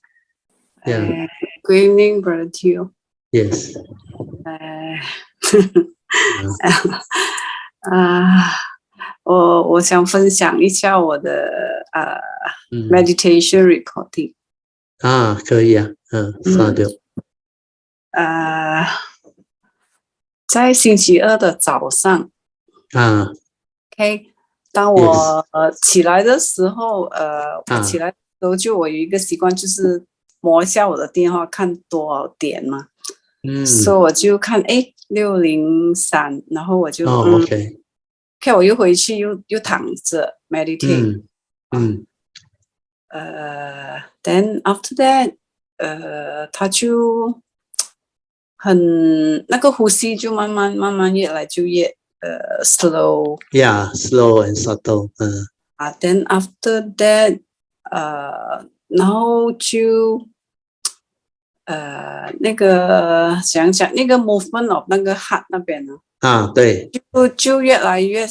Yeah. Good evening, Brother Teo. Yes. 我想分享一下我的meditation reporting。可以啊，稍等。在星期二的早上，OK， 当我起来的时候，我起来的时候就我有一个习惯，就是摸一下我的电话，看多少点嘛。所以我就看6:03，然后我就OK， 我又回去又躺着 meditate。Then after that，他就很那个呼吸就慢慢越来就越slow。Yeah, slow and subtle. Then after that，然后就那个想想那个 movement of 那个 heart 那边呢，对，就越来越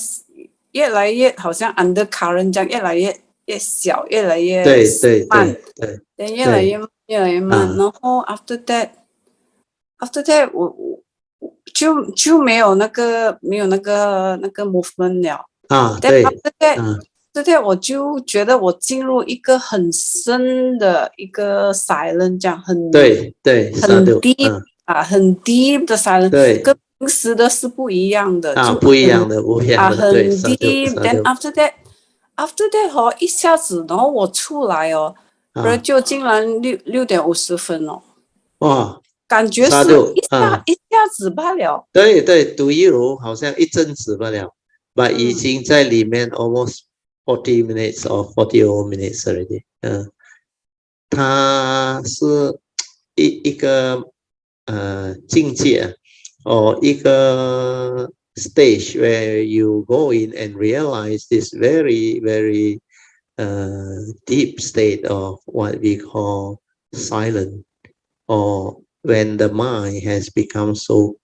好像 undercurrent 这样，越来越小，越来越慢，对，越来越慢。然后 after that 我就没有那个movement 了。对after that 我就觉得我进入一个很深的一个 silent， 这样很 deep 很 deep 的 silent， 跟平时的是不一样的，就不一样的，很 deep。Then after that 一下子，然后我出来就竟然6:50了。哇！感觉是一下子罢了。对，读一如好像一阵子罢了，but 已经在里面 almost 40 minutes or 40 minutes already。它是一个境界or 一个 stage where you go in and realize this very very deep state of what we call silent, or when the mind has become so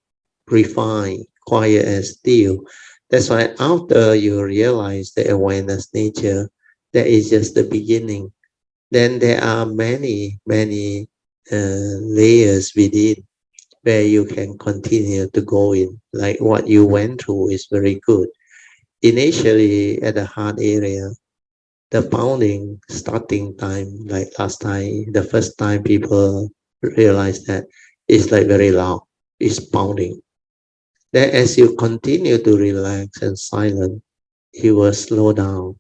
refined, quiet and still. That's why after you realize the awareness nature, that is just the beginning. Then there are many layers within where you can continue to go in. Like what you went through is very good. Initially at the heart area, the pounding starting time, like last time, the first time people realize that it's like very loud, it's pounding. Then as you continue to relax and silent, it will slow down.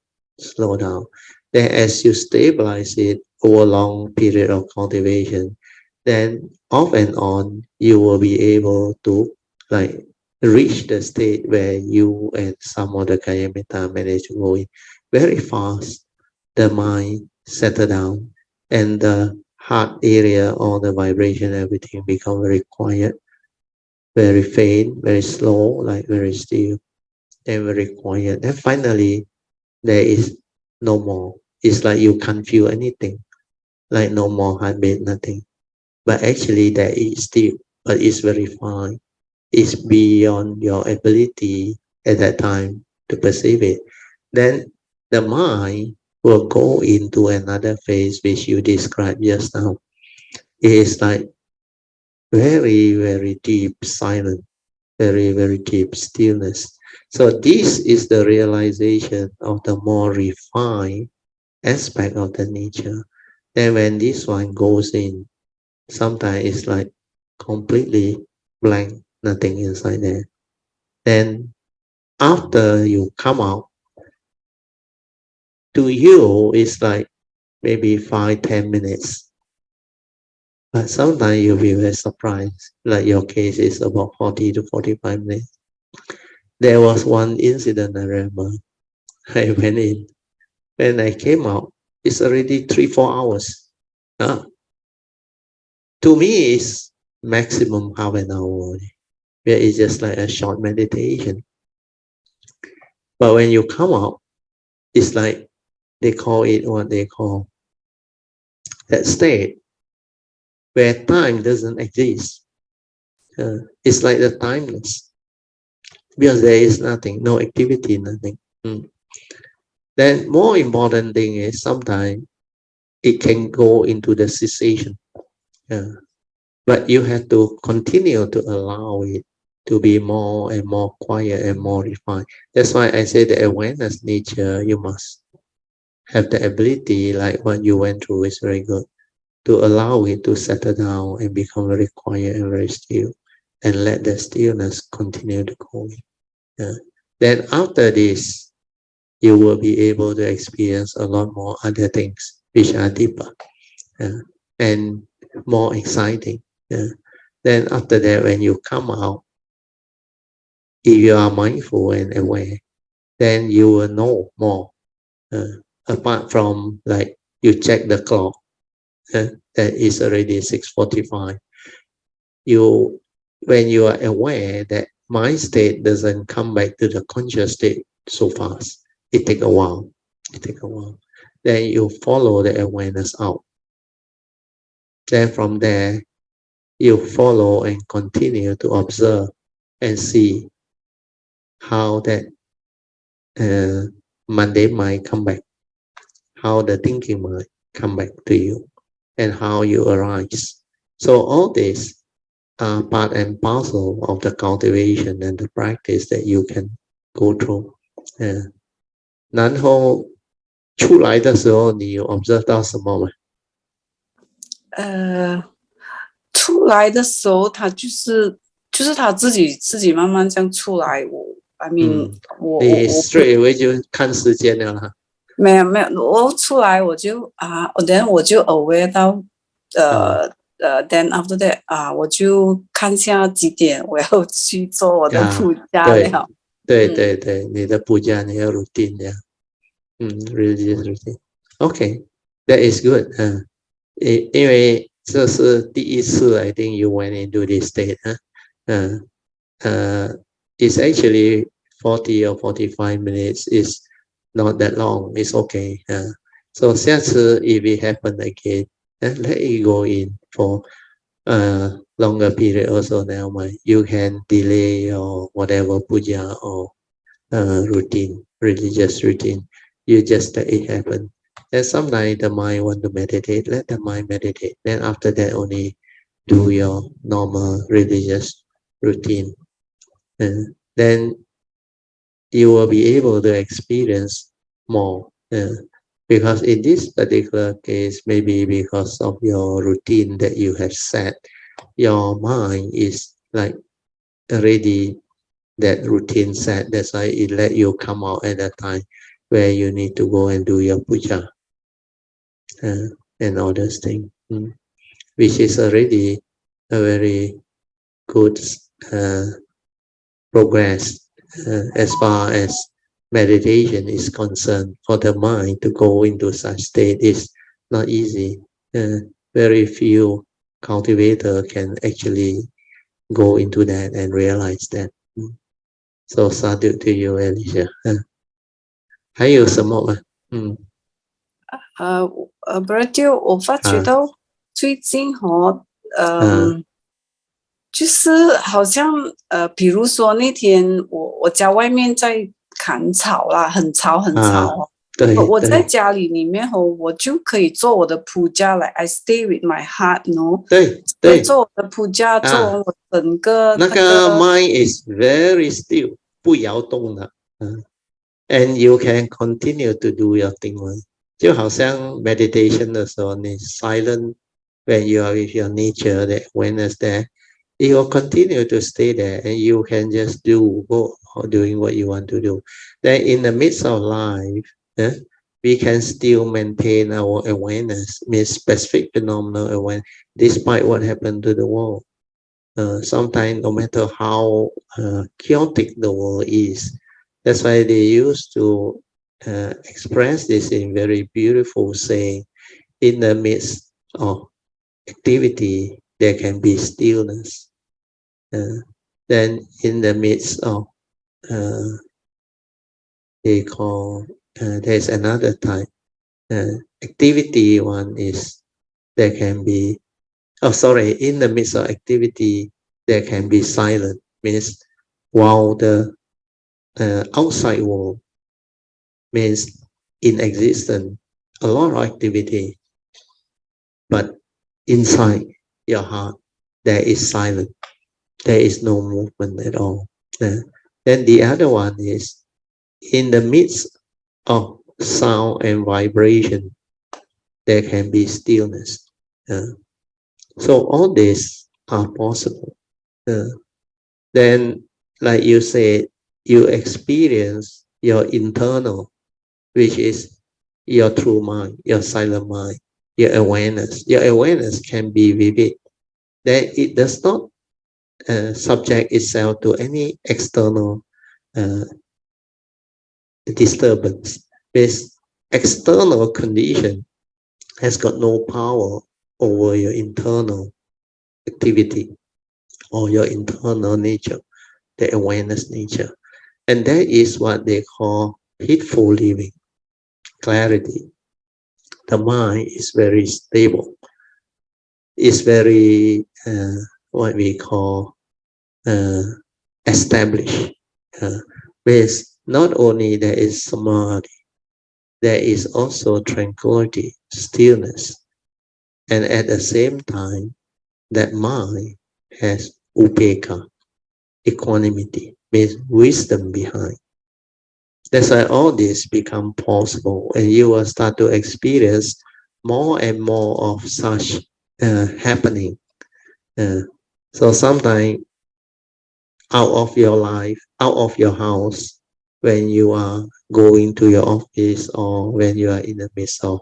Then as you stabilize it over a long period of cultivation, then off and on, you will be able to like reach the state where you and some of the Kayamita manage to go in very fast. The mind settle down and the heart area or the vibration, everything become very quiet, very faint, very slow, like very still, and very quiet. And finally, there is no more. It's like you can't feel anything, like no more heartbeat, nothing. But actually, there is still, but it's very fine. It's beyond your ability at that time to perceive it. Then the mind will go into another phase which you described just now. It is like very, very deep silence, very, very deep stillness. So this is the realization of the more refined aspect of the nature. Then when this one goes in, sometimes it's like completely blank, nothing inside there. Then after you come out, to you it's like maybe 5-10 minutes. But sometimes you'll be very surprised, like your case is about 40 to 45 minutes. There was one incident I remember. I went in. When I came out, it's already 3-4 hours. To me, it's maximum half an hour, where it's just like a short meditation. But when you come out, it's like they call it what they call that state where time doesn't exist. It's like the timeless, because there is nothing, no activity, nothing. Then more important thing is sometimes it can go into the cessation. But you have to continue to allow it to be more and more quiet and more refined. That's why I say the awareness nature, you must have the ability, like what you went through is very good, to allow it to settle down and become very quiet and very still, and let the stillness continue to go in. Then after this, you will be able to experience a lot more other things which are deeper and more exciting. Then after that, when you come out, if you are mindful and aware, then you will know more. Apart from like you check the clock, that is already 6:45. When you are aware that mind state doesn't come back to the conscious state so fast, it takes a while. It takes a while. Then you follow the awareness out. Then from there, you follow and continue to observe and see how that mundane mind come back, how the thinking mind come back to you, and how you arise. So all this are part and parcel of the cultivation and the practice that you can go through. 然后出来的时候，你有 observe 到什么吗？出来的时候，他就是他自己慢慢这样出来。I mean，我 straight away 就看时间了啦。没有，我出来我就then 我就 aware 到then after that 我就看下几点，我要去做我的普家了。对，你的普家你要 routine 的，religious routine。Okay, that is good. 因为这是第一次 I think you went into this state. It's actually 40 or 45 minutes. It's not that long. It's okay. So 下次 if it happen again, let it go in for longer period also. Now you can delay or whatever puja or routine, religious routine. You just let it happen. And sometimes the mind want to meditate, let the mind meditate. Then after that only do your normal religious routine. And then you will be able to experience more. Because in this particular case, maybe because of your routine that you have set, your mind is like already that routine set. That's why it let you come out at a time where you need to go and do your puja and all those things, which is already a very good progress as far as meditation is concerned. For the mind to go into such state is not easy. Very few cultivators can actually go into that and realize that. So sadhu to you, Alicia. 还有什么吗？Brother，我发觉到最近就是好像比如说那天我家外面在砍草啦，很吵。对，我在家里面我就可以做我的普家来 I stay with my heart， 对，做我的普家，做完我整个那个 mind is very still， 不摇动的，and you can continue to do your thing， 就好像 meditation 的时候，你 silent when you are with your nature, the awareness there, it will continue to stay there, and you can just go doing what you want to do. Then in the midst of life, we can still maintain our awareness, means specific phenomenal awareness, despite what happened to the world. Sometimes, no matter how chaotic the world is, that's why they used to express this in very beautiful saying: in the midst of activity, there can be stillness. Then, in the midst of they call there's another type activity. One is there can be in the midst of activity there can be silence, means while the outside world means in existence a lot of activity, but inside your heart there is silence, there is no movement at all. Then the other one is in the midst of sound and vibration, there can be stillness. So all these are possible. Then, like you said, you experience your internal, which is your true mind, your silent mind, your awareness. Your awareness can be vivid. Then it does not subject itself to any external disturbance. This external condition has got no power over your internal activity or your internal nature, the awareness nature. And that is what they call heedful living. clarity. The mind is very stable. It's very what we call established. With not only there is samadhi, there is also tranquility, stillness, and at the same time, that mind has upekkha, equanimity, means wisdom behind. That's why all this become possible, and you will start to experience more and more of such happening. So sometimes out of your life, out of your house, when you are going to your office or when you are in the midst of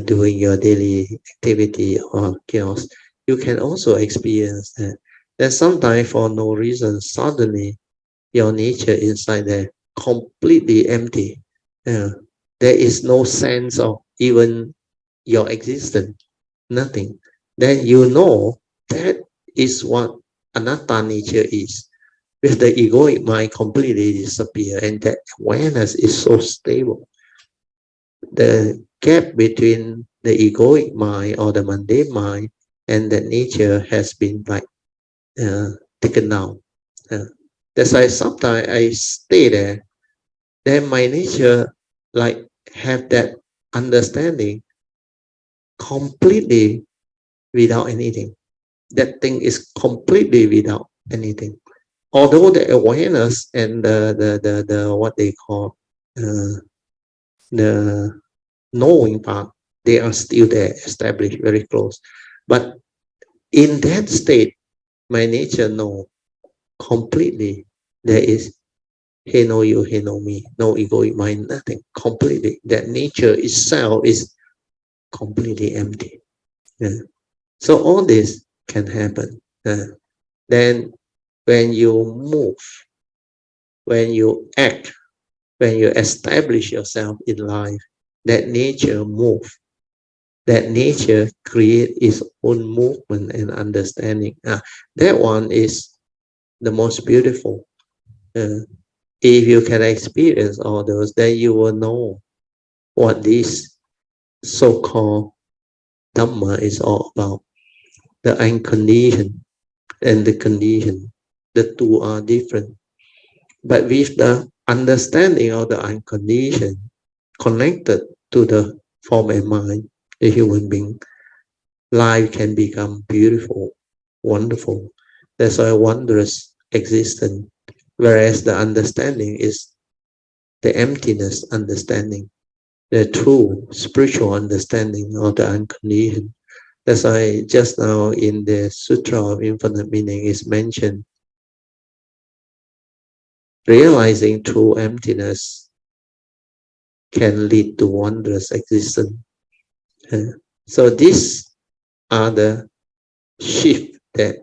doing your daily activity or chaos, you can also experience that. That sometimes for no reason, suddenly your nature inside there completely empty. There is no sense of even your existence, nothing. Then you know that is what anatta nature is. With the egoic mind completely disappear, and that awareness is so stable. The gap between the egoic mind or the mundane mind and that nature has been like taken down. That's why sometimes I stay there. Then my nature like have that understanding completely without anything. That thing is completely without anything. Although the awareness and the what they call the knowing part, they are still there, established, very close. But in that state, my nature know completely there is he know you, he know me, no egoic mind, nothing, completely. That nature itself is completely empty. Yeah. So all this can happen. Then when you move, when you act, when you establish yourself in life, that nature move. That nature create its own movement and understanding. That one is the most beautiful. If you can experience all those, then you will know what this so-called Dhamma is all about. The unconditioned and the conditioned. The two are different. But with the understanding of the unconditioned connected to the form and mind, the human being, life can become beautiful, wonderful. That's why wondrous existence. Whereas the understanding is the emptiness understanding, the true spiritual understanding of the unconditioned. That's why just now in the Sutra of Infinite Meaning is mentioned, realizing true emptiness can lead to wondrous existence. So these are the shift that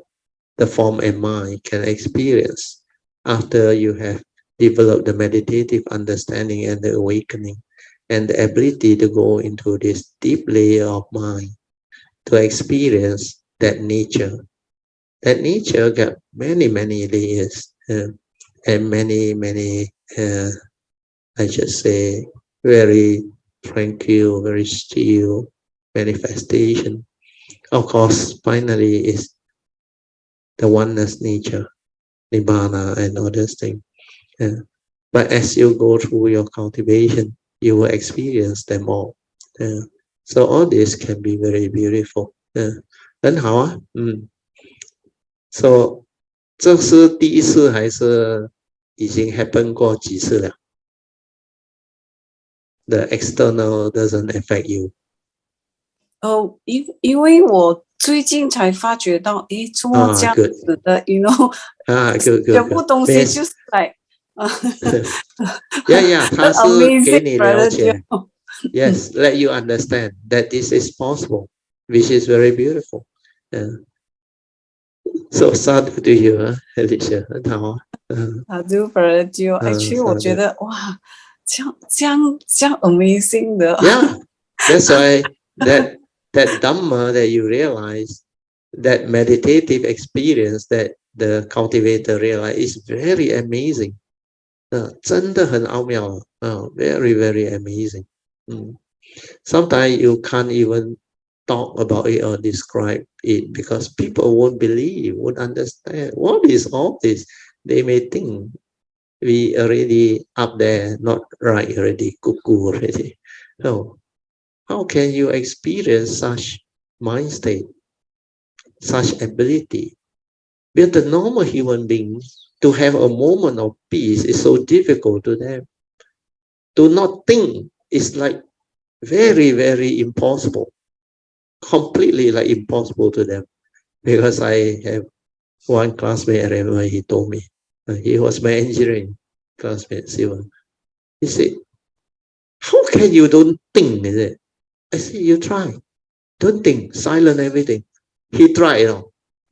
the form and mind can experience after you have developed the meditative understanding and the awakening and the ability to go into this deep layer of mind to experience that nature. That nature got many, many layers and many, many, I should say, very tranquil, very still manifestation. Of course, finally is the oneness nature, nibbana and other things. But as you go through your cultivation, you will experience them all. So all this can be very beautiful. 很好啊，So 这是第一次还是已经 happen 过几次了？ The external doesn't affect you. 因为我最近才发觉到，怎么这样子的 ，you know， 全部东西就是来，yeah， 它是给你了解 ，yes， let you understand that this is possible, which is very beautiful. So sadhu to you, Alicia， 很好啊。Sadhu Brother Actually， 我觉得哇，这样 amazing 的。Yeah, that's why that Dhamma that you realize, that meditative experience that the cultivator realize is very amazing. 真的很奥妙，very very amazing. Sometimes you can't even talk about it or describe it because people won't believe, won't understand. What is all this? They may think we already up there, not right already, cuckoo already. So how can you experience such mind state, such ability? With the normal human beings, to have a moment of peace is so difficult to them. To not think is like very, very impossible, completely like impossible to them. Because I have one classmate, I remember he told me, he was my engineering classmate, Sivan. He said, how can you don't think? Is it? I said, you try. Don't think, silent everything. He tried,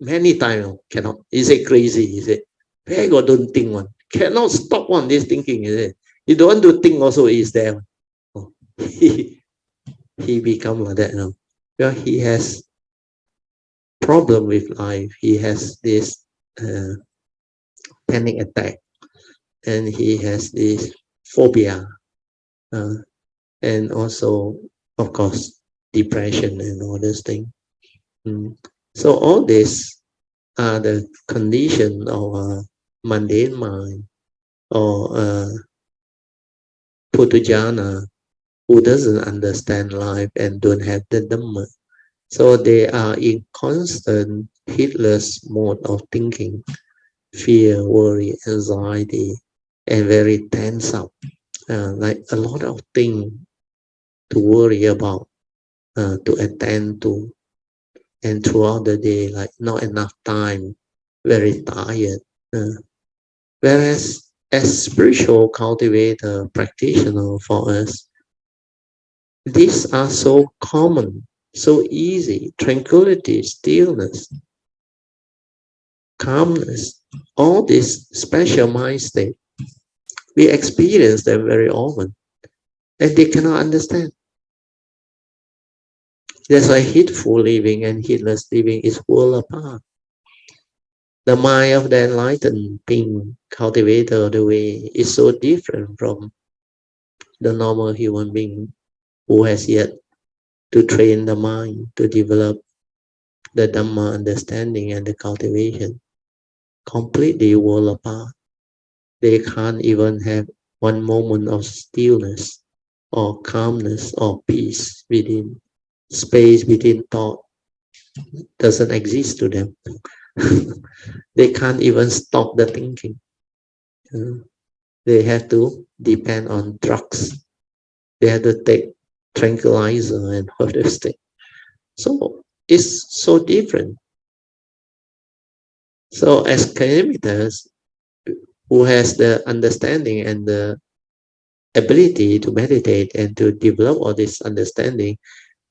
many times, cannot. He said, crazy. He said, where got don't think one? Cannot stop on this thinking, is it? You don't want to think also is there. Oh, he become like that now. Well, he has problem with life. He has this panic attack, and he has this phobia, and also, of course, depression and all those things. So all this are the condition of a mundane mind or a Putujana who doesn't understand life and don't have the Dhamma. So they are in constant heedless mode of thinking, fear, worry, anxiety, and very tense up. Like a lot of things to worry about, to attend to, and throughout the day, like not enough time, very tired. Whereas as spiritual cultivator, practitioner for us, these are so common, so easy. Tranquility, stillness, calmness, all this special mind state, we experience them very often, and they cannot understand. That's why heedful living and heedless living is world apart. The mind of the enlightened being cultivator of the way is so different from the normal human being who has yet to train the mind to develop the Dhamma understanding and the cultivation. Completely world apart. They can't even have one moment of stillness or calmness or peace within. Space within thought doesn't exist to them. They can't even stop the thinking. They have to depend on drugs. They have to take tranquilizer and all those things. So it's so different. So as kilometers who has the understanding and the ability to meditate and to develop all this understanding,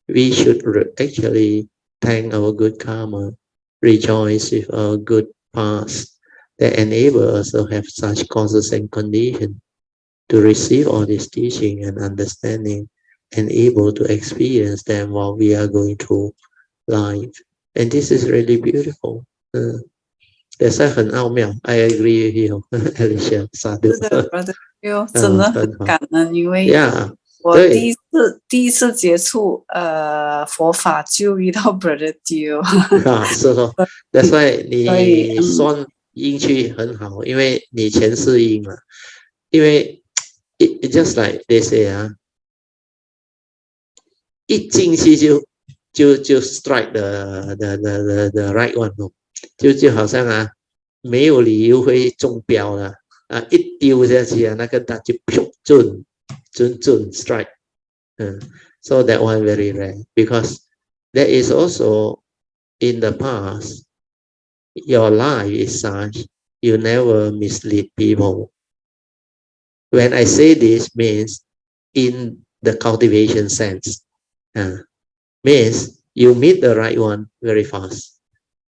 we should actually thank our good karma, rejoice with our good past that enable us to have such causes and conditions to receive all this teaching and understanding and able to experience them while we are going through life. And this is really beautiful. That's why 很奥妙. I agree with you, Alicia. 是的，Brother Bill，真的很感恩，因为我第一次接触佛法就遇到 Brother Bill。是咯 ，That's why 你算运气很好，因为你前世因了。因为 it just like they say 一进去就 strike the right one 哦，就好像没有理由会中标了一丢下去那个打就准 strike。So that one very rare because there is also in the past your life is such you never mislead people. When I say this means in the cultivation sense, means you meet the right one very fast.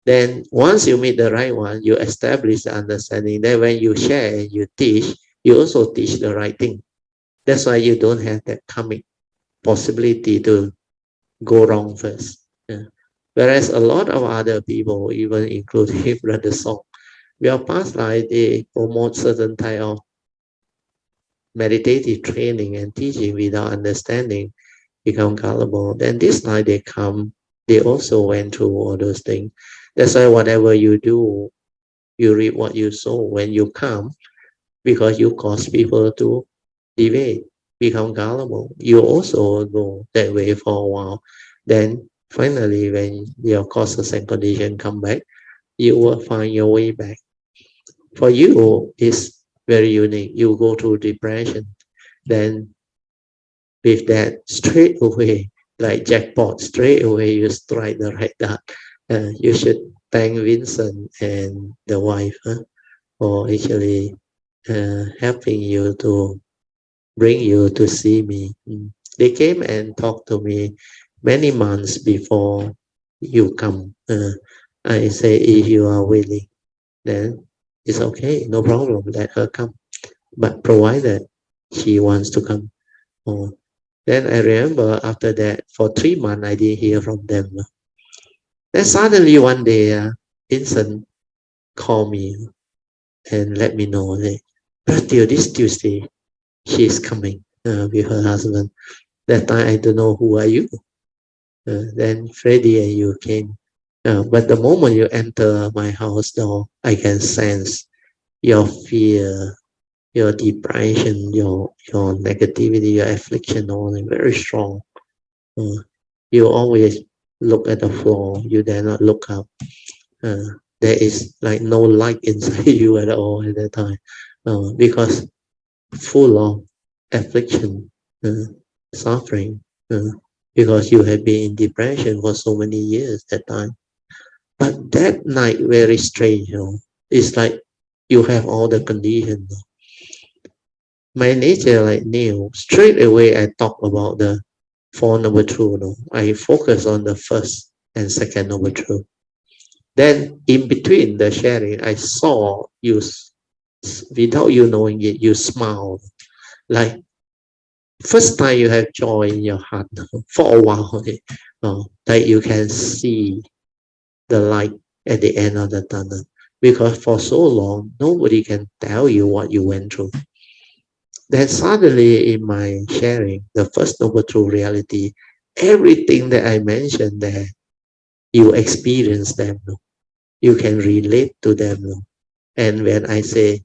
Then once you meet the right one, you establish the understanding. Then when you share, you teach, you also teach the right thing. That's why you don't have that coming possibility to go wrong first. Whereas a lot of other people, even including Brother Song, their past life, they promote certain type of meditative training and teaching without understanding, become gullible. Then this night they come, they also went through all those things. That's why whatever you do, you reap what you sow. When you come, because you cause people to deviate, become gullible, you also go that way for a while. Then finally, when your causes and condition come back, you will find your way back. For you, it's very unique. You go through depression, then with that straight away, like jackpot, straight away you strike the right dot. You should thank Vincent and the wife for actually helping you to bring you to see me. They came and talked to me many months before you come. I say, if you are willing, then it's okay, no problem, let her come. But provided she wants to come. Oh, then I remember after that, for 3 months, I didn't hear from them. Then suddenly one day, Vincent called me and let me know that, Brother, this Tuesday, she is coming with her husband. That time I don't know who are you. Then Freddie and you came. But the moment you enter my house door, I can sense your fear, your depression, your negativity, your affliction, all very strong. You always look at the floor. You dare not look up. There is like no light inside you at all at that time, because full of affliction, suffering, because you have been in depression for so many years that time. But that night very strange, It's like you have all the conditions. My nature like Neil, straight away I talk about the Four Noble Truths. I focus on the first and second Noble Truth. Then in between the sharing, I saw you, without you knowing it, you smile. Like first time you have joy in your heart for a while. Like you can see the light at the end of the tunnel. Because for so long, nobody can tell you what you went through. Then suddenly in my sharing, the first Noble Truth reality, everything that I mentioned there, you experience them. You can relate to them. And when I say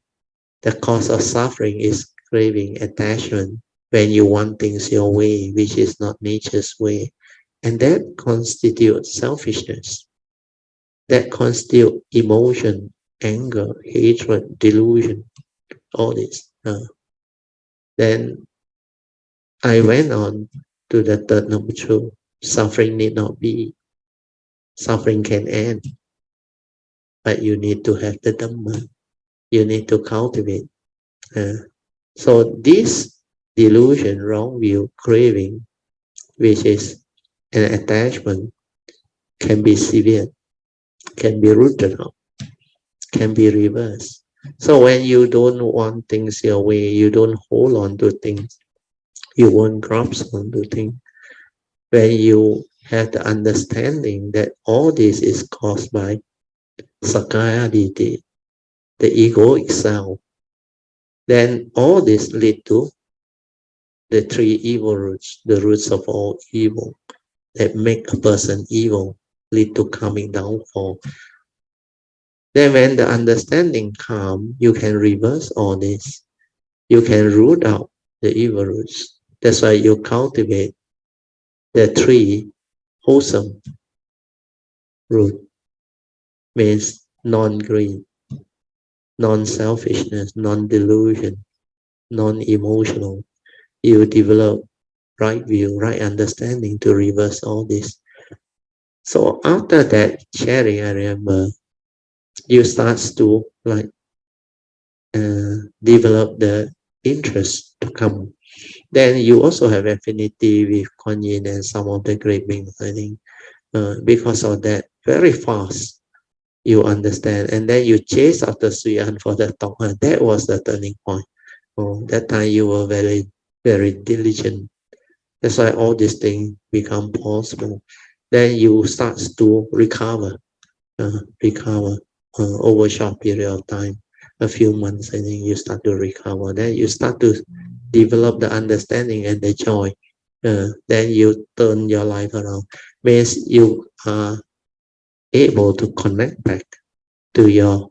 the cause of suffering is craving, attachment, when you want things your way, which is not nature's way, and that constitutes selfishness. That constitutes emotion, anger, hatred, delusion, all this. Then I went on to the third Noble Truth. Suffering need not be. Suffering can end. But you need to have the Dhamma. You need to cultivate. So this delusion, wrong view, craving, which is an attachment, can be severe, can be rooted out, can be reversed. So when you don't want things your way, you don't hold on to things, you won't grasp onto things. When you have the understanding that all this is caused by Sakaya Ditti, the egoic self, then all this lead to the three evil roots, the roots of all evil that make a person evil, lead to coming downfall. Then when the understanding comes, you can reverse all this. You can root out the evil roots. That's why you cultivate the three wholesome root, means non-greed, non-selfishness, non-delusion, non-emotional. You develop right view, right understanding to reverse all this. So after that sharing, I remember you start to like develop the interest to come. Then you also have affinity with Kuan Yin and some of the great beings, I think. Because of that, very fast you understand, and then you chase after Suyan for the talk. That was the turning point. That time you were very, very diligent. That's why all these things become possible. Then you start to recover over a short period of time, a few months, I think you start to recover. Then you start to develop the understanding and the joy, then you turn your life around. Means you are able to connect back to your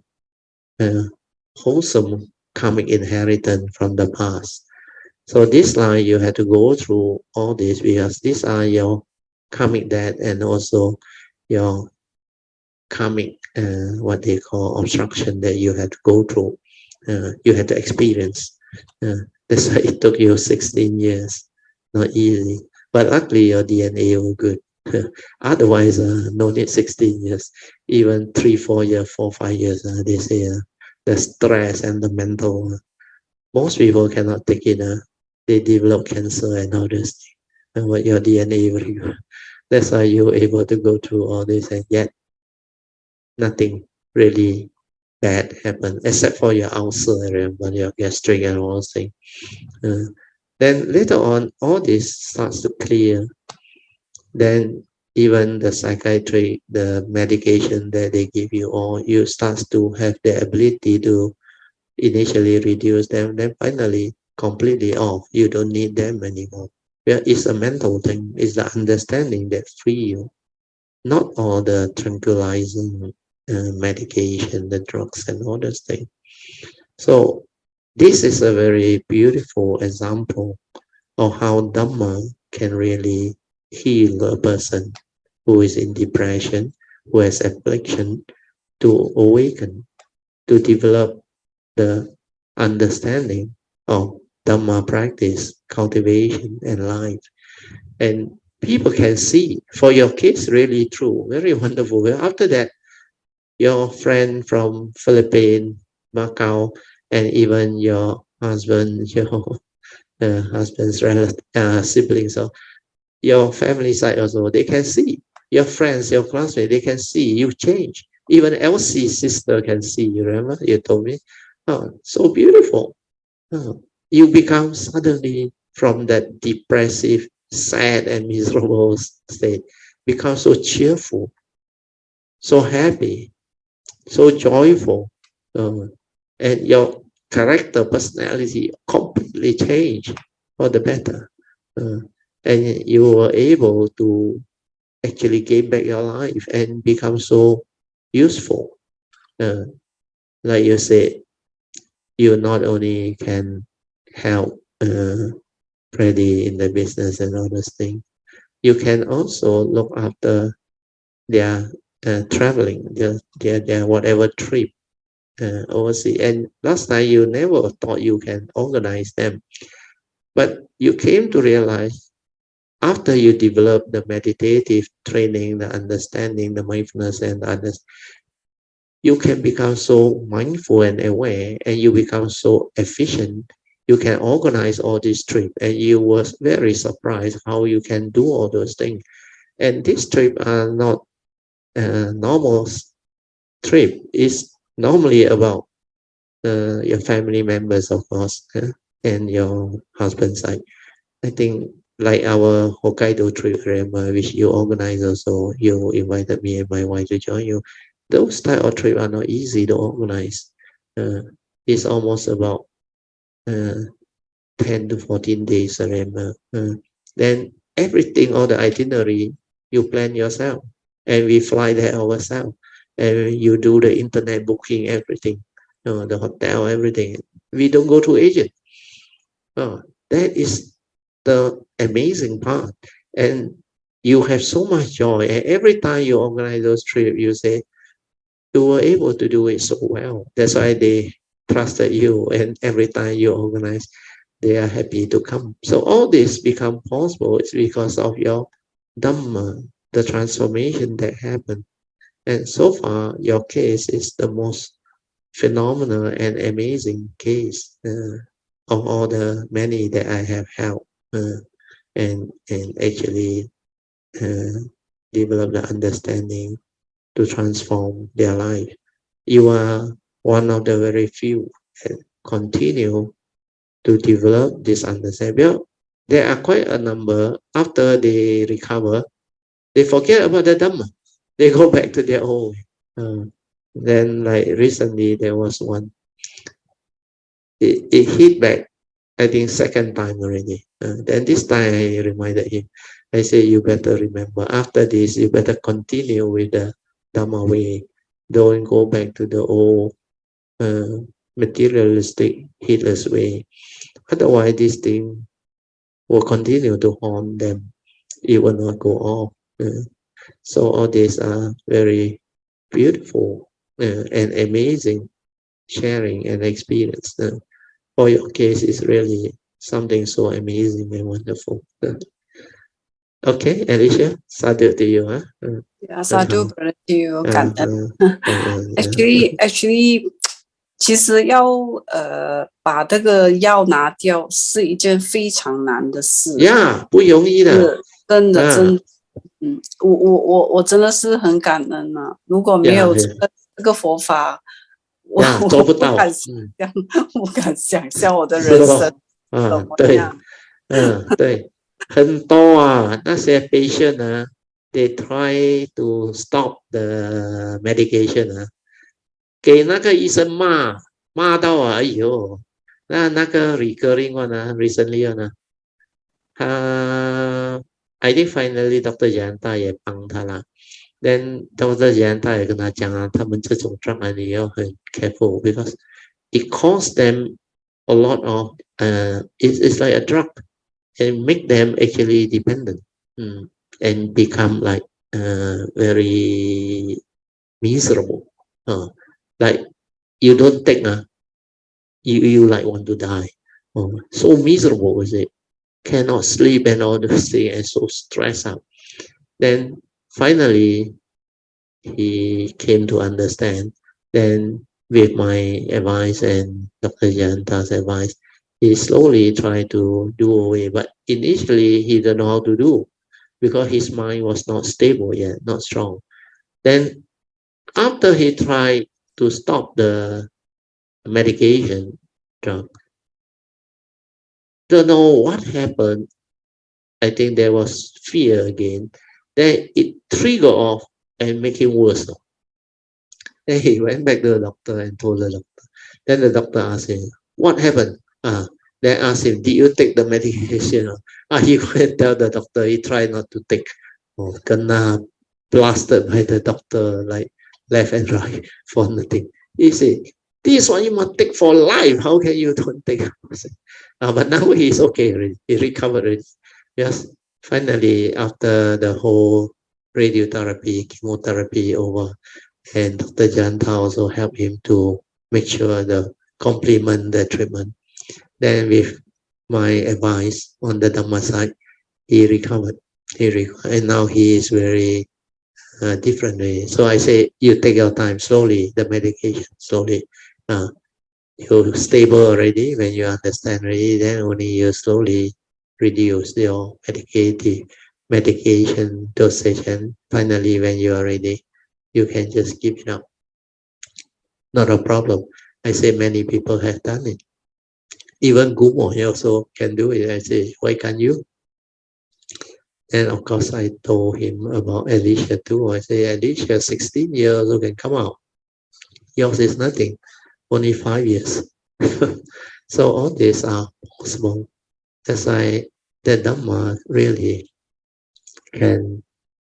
wholesome karmic inheritance from the past. So this line you have to go through all this because these are your karmic debt and also your karmic what they call obstruction that you had to go through. You had to experience. That's why it took you 16 years. Not easy. But luckily your DNA was good. Otherwise, no need 16 years. Even 3, 4 years, 4, 5 years, they say the stress and the mental. Most people cannot take it. They develop cancer and all this. And what your DNA very good. That's why you're able to go through all this and yet nothing really bad happened except for your ulcer, remember, your gastric and all those things. Then later on, all this starts to clear. Then even the psychiatry, the medication that they give you, or you start to have the ability to initially reduce them, then finally completely off. You don't need them anymore. Well, it's a mental thing. It's the understanding that free you, not all the tranquilizing medication, the drugs and all those things. So this is a very beautiful example of how Dhamma can really heal a person who is in depression, who has affliction, to awaken, to develop the understanding of Dhamma practice, cultivation, and life. And people can see, for your kids, really true, very wonderful. Well, after that, your friend from Philippines, Macau, and even your husband, your husband's siblings, or your family side also, they can see. Your friends, your classmates, they can see you change. Even Elsie's sister can see. You remember? You told me. Oh, so beautiful. Oh, you become suddenly from that depressive, sad, and miserable state, become so cheerful, so happy, so joyful, and your character, personality completely changed for the better. And you were able to actually gain back your life and become so useful. Like you said, you not only can help Freddie in the business and all those things, you can also look after their traveling, their whatever trip overseas. And last time you never thought you can organize them, but you came to realize after you develop the meditative training, the understanding, the mindfulness, and others, you can become so mindful and aware, and you become so efficient. You can organize all these trips, and you was very surprised how you can do all those things. And these trips are not normal trip. It's normally about your family members, of course, and your husband's side. I think like our Hokkaido trip, which you organize also, you invited me and my wife to join you. Those type of trips are not easy to organize. It's almost about 10 to 14 days, then everything, all the itinerary, you plan yourself. And we fly there ourselves. And you do the internet booking, everything. The hotel, everything. We don't go to agent. That is the amazing part. And you have so much joy. And every time you organize those trips, you say, you were able to do it so well. That's why they trusted you. And every time you organize, they are happy to come. So all this become possible. It's because of your Dhamma, the transformation that happened. And so far, your case is the most phenomenal and amazing case of all the many that I have helped and actually develop the understanding to transform their life. You are one of the very few that continue to develop this understanding. Well, there are quite a number after they recover, they forget about the Dhamma. They go back to their old way. Then like recently there was one, it hit back I think second time already. Then this time I reminded him. I say, you better remember, after this, you better continue with the Dhamma way. Don't go back to the old materialistic, heedless way. Otherwise, this thing will continue to haunt them. It will not go off. So all these are very beautiful and amazing sharing and experience. For your case is really something so amazing and wonderful. Okay, Alicia, sadhu to you. Yeah, sadhu to 感恩。actually，其实要把这个药拿掉是一件非常难的事。Yeah，不容易的。真的，真的。我真的是很感恩啊！如果没有这个佛法，我做不到。不敢想象我的人生怎么样。对，很多啊，那些 patient 啊 ，they try to stop the medication 啊，给那个医生骂到啊，哎呦，那个 recurring one 啊 ，recently one 啊，他 I think finally Dr. Yanta 也帮他啦。Then Dr. Yanta 也跟他讲啊，他们这种 drug 啊，你要很 careful because it costs them a lot of it's like a drug and make them actually dependent and become like very miserable. Like you don't take you like want to die. So miserable was it. Cannot sleep and all those things and so stressed out. Then finally he came to understand. Then with my advice and Dr. Yanta's advice, he slowly tried to do away. But initially he didn't know how to do because his mind was not stable yet, not strong. Then after he tried to stop the medication drug, don't know what happened. I think there was fear again. Then it triggered off and make him worse. Then he went back to the doctor and told the doctor. Then the doctor asked him, what happened? Then asked him, did you take the medication? He went and tell the doctor he tried not to take. Kena blasted by the doctor like left and right for nothing. He said, this one you must take for life. How can you don't take? But now he's okay already. He recovered already. Yes, finally, after the whole radiotherapy, chemotherapy over, and Dr. Janta also helped him to make sure the complement the treatment. Then with my advice on the Dhamma side, he recovered. And now he is very different way. So I say, you take your time slowly, the medication slowly. You're stable already when you understand already, then only you slowly reduce your medication dosage, and finally when you are ready, you can just give it up. Not a problem. I say many people have done it. Even Gumo also can do it. I say, why can't you? And of course, I told him about Alicia too. I say, Alicia, 16 years old can come out. Yours is nothing, only 5 years. So all these are possible. That's why the Dhamma really can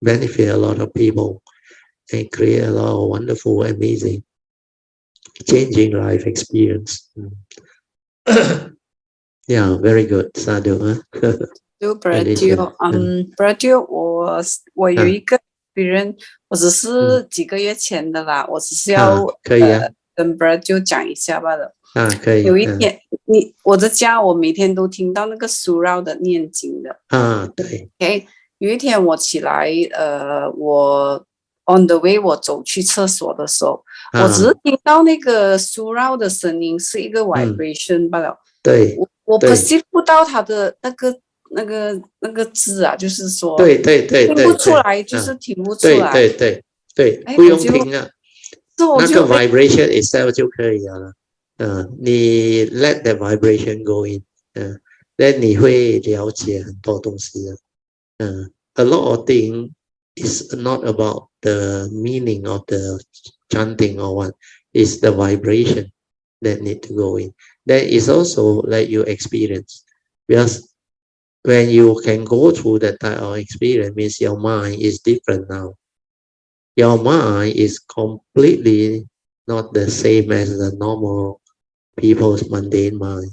benefit a lot of people and create a lot of wonderful, amazing, changing life experience. Yeah, very good. Sadhu. Bradley, 我有一个别人，我只是几个月前的啦，我只是要跟 Bradley 讲一下罢了。可以。有一天，我的家我每天都听到那个 Sutra 的念经的。对。Okay， 有一天我起来，我 on the way 我走去厕所的时候，我只是听到那个 Sutra 的声音是一个 vibration 罢了。对。我 perceive 不到它的那个字啊，就是说，对，听不出来，就是听不出来。对，不用听啊，那个 vibration itself 就可以了。你 let the vibration go in， then 你会了解很多东西的。A lot of things is not about the meaning of the chanting or what, it's the vibration. that need to go in. That is also like you experience. Because when you can go through that type of experience, means your mind is different now. Your mind is completely not the same as the normal people's mundane mind.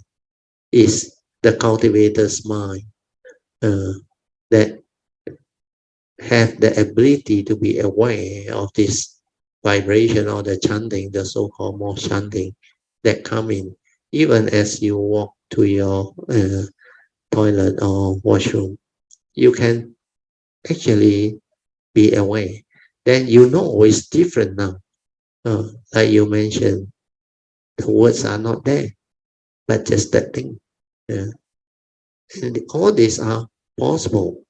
It's the cultivator's mind that have the ability to be aware of this vibration or the chanting, the so-called more chanting that come in, even as you walk to your toilet or washroom. You can actually be aware. Then you know it's different now. Like you mentioned, the words are not there, but just that thing. And all these are possible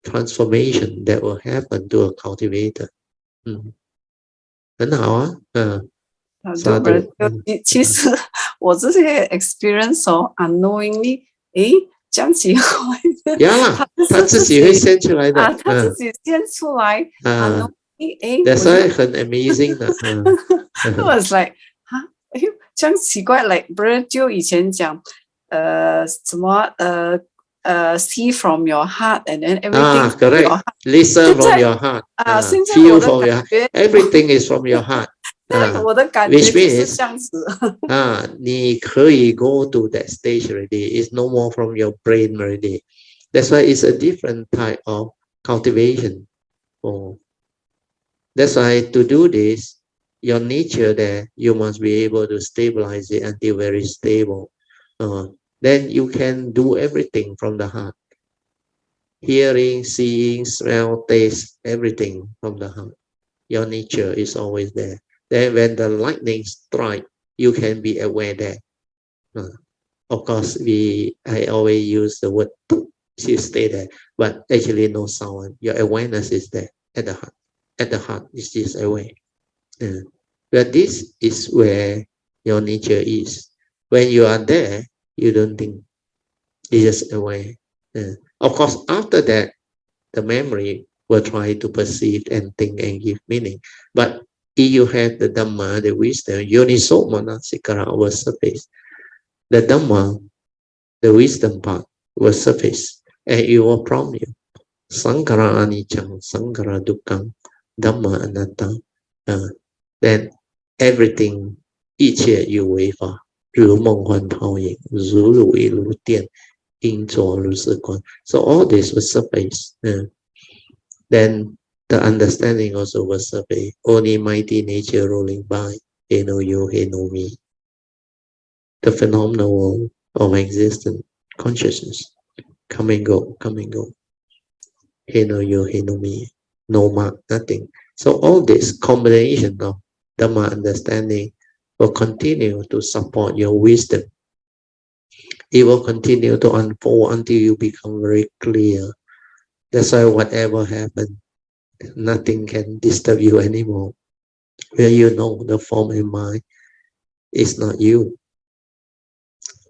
transformation that will happen to a cultivator. 很好啊，对不？其实我这些 experience 哦 unknowingly，这样奇怪的，他自己会现出来的啊，他自己现出来，That's why 很 amazing 的，I was like， 这样奇怪 ，like 不是就以前讲，什么see from your heart and then everything from your heart. Listen from your heart. Feel from your heart. Everything is from your heart. 我的感觉就是这样子。你可以 go to that stage already. It's no more from your brain already. That's why it's a different type of cultivation. That's why to do this, your nature there, you must be able to stabilize it until very stable. Then you can do everything from the heart. Hearing, seeing, smell, taste, everything from the heart. Your nature is always there. Then when the lightning strike, you can be aware that. Of course, I always use the word you stay there, but actually no sound. Your awareness is there at the heart. At the heart, is just aware. But this is where your nature is. When you are there, you don't think. You're just aware. Of course, after that, the memory will try to perceive and think and give meaning. But if you have the Dhamma, the wisdom, Yoniso Manasikara will surface. The Dhamma, the wisdom part will surface. And it will prompt you. Sankara Anichang, Sankara Dukkang, Dhamma Anatta. Then everything, 一切有为法，如梦幻泡影，如露亦如电。So all this will surface. Then the understanding also will surface. Only mighty nature rolling by. He no you, he no me. The phenomenal world of existence, consciousness, come and go, come and go. He no you, he no me. No mark, nothing. So all this combination of Dhamma understanding will continue to support your wisdom. It will continue to unfold until you become very clear. That's why whatever happens, nothing can disturb you anymore. Where you know the form and mind is not you.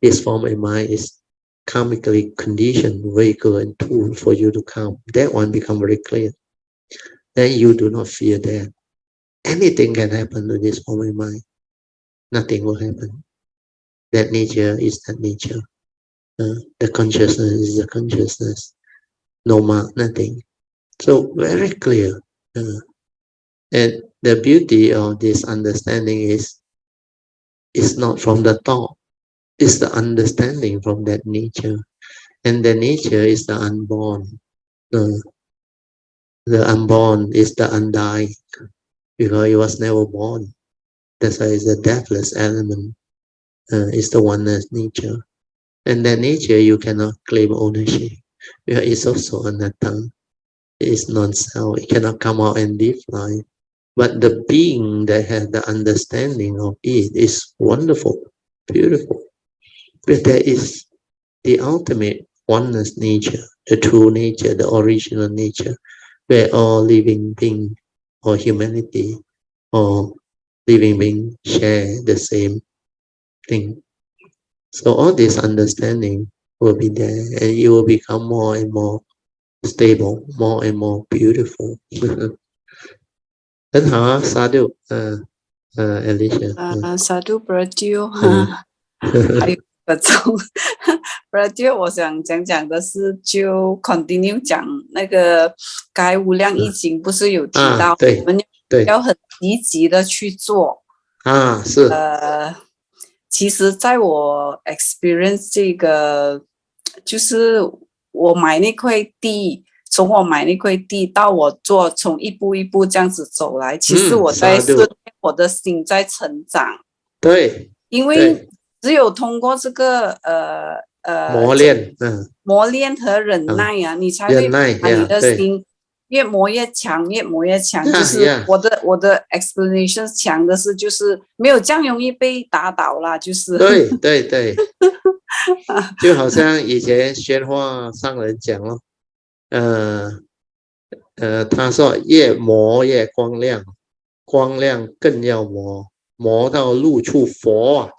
This form and mind is karmically conditioned vehicle and tool for you to come. That one become very clear. Then you do not fear that. Anything can happen to this form and mind. Nothing will happen. That nature is that nature. The consciousness is the consciousness. No mark, nothing. So very clear. And the beauty of this understanding is not from the thought. It's the understanding from that nature. And the nature is the unborn. The unborn is the undying. Because it was never born. That's why it's the deathless element. It's the oneness nature. And that nature you cannot claim ownership. Because it's also anatta. It's non-self. It cannot come out and live life. But the being that has the understanding of it is wonderful, beautiful. But that is the ultimate oneness nature, the true nature, the original nature, where all living being or humanity or living being share the same thing. So all this understanding will be there, and it will become more and more stable, more and more beautiful. 很好啊，Sadhu. Alicia. Sadhu Bradil，还有个种 Bradil， 我想讲的是，就 continue 讲那个该无量易经，不是有提到我们要很积极的去做是其实在我 experience 这个，就是我买那块地。从我买那块地到我做，从一步一步这样子走来，其实我在训练我的心在成长。对，因为只有通过这个磨练和忍耐啊，你才会把你的心越磨越强，越磨越强。就是我的 explanation 强的是，就是没有这样容易被打倒啦，就是。对，就好像以前宣化上人讲咯。他说越磨越光亮，光亮更要磨，磨到入处佛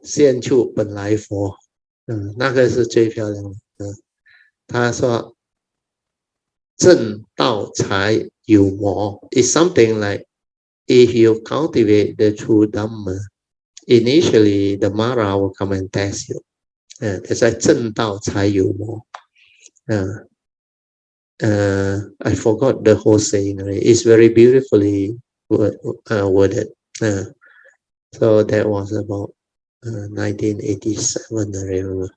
现处本来佛，那个是最漂亮的。他说正道才有磨 ，is something like if you cultivate the true Dhamma, initially the Mara will come and test you. 在正道才有磨。I forgot the whole saying. It's very beautifully worded. So that was about 1987, I remember.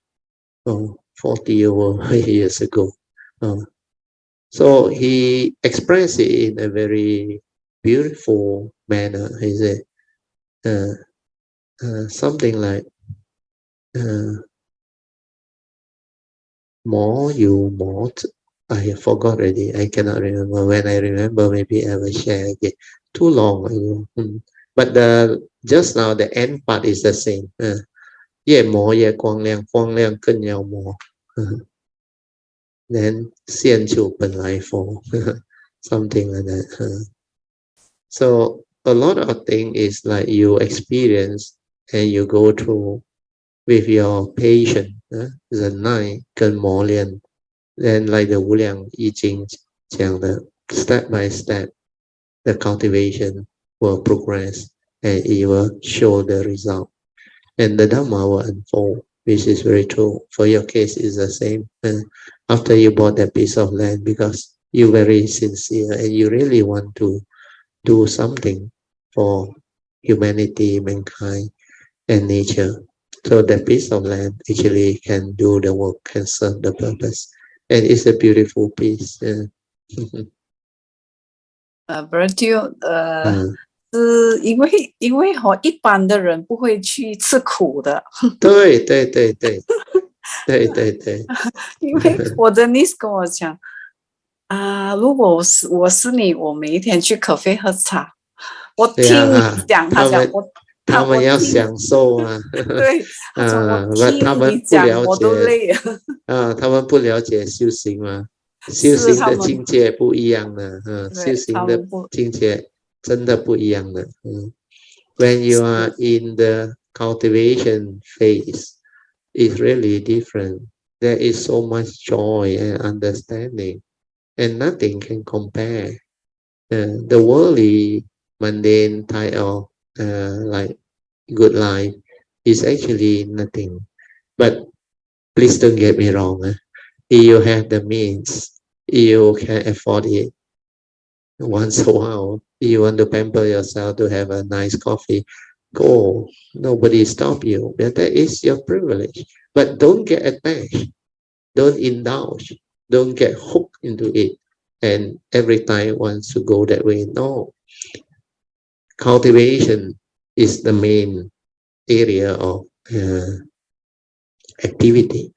40 over years ago. So he expressed it in a very beautiful manner. He said something like more you more. I forgot already. I cannot remember. When I remember, maybe I will share again. Too long ago. But just now the end part is the same. 越磨越光亮，光亮更要磨。Then 现处本来佛 something like that. So a lot of things is like you experience and you go through with your patience. 忍耐跟磨练。Then like the 无量易经讲的 step by step, the cultivation will progress and it will show the result. And the Dhamma will unfold, which is very true. For your case, is the same. After you bought that piece of land, because you're very sincere and you really want to do something for humanity, mankind, and nature. So that piece of land actually can do the work, can serve the purpose. And it's a beautiful piece. Virtue, 是因为一般的人不会去吃苦的。对。因为我的 niece 跟我讲如果我是你，我每一天去咖啡喝茶。我听你讲，他讲他们要享受啊。对，他说我听你讲，我都累了。他们不了解修行嘛，修行的境界不一样的，修行的境界真的不一样的。When you are in the cultivation phase, it's really different. There is so much joy and understanding, and nothing can compare. The worldly, mundane type of like good life is actually nothing. But please don't get me wrong. If you have the means, you can afford it. Once a while, you want to pamper yourself to have a nice coffee, go. Nobody stop you. That is your privilege. But don't get attached. Don't indulge. Don't get hooked into it. And every time wants to go that way. No. Cultivation is the main area of activity.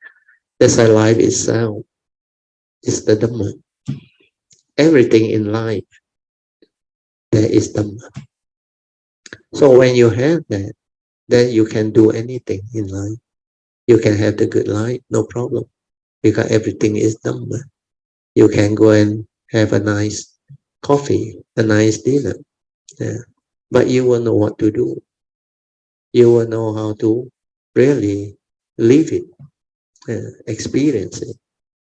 That's why life itself is the Dhamma. Everything in life, there is Dhamma. So when you have that, then you can do anything in life. You can have the good life, no problem, because everything is Dhamma. You can go and have a nice coffee, a nice dinner, but you will know what to do. You will know how to really live it, experience it,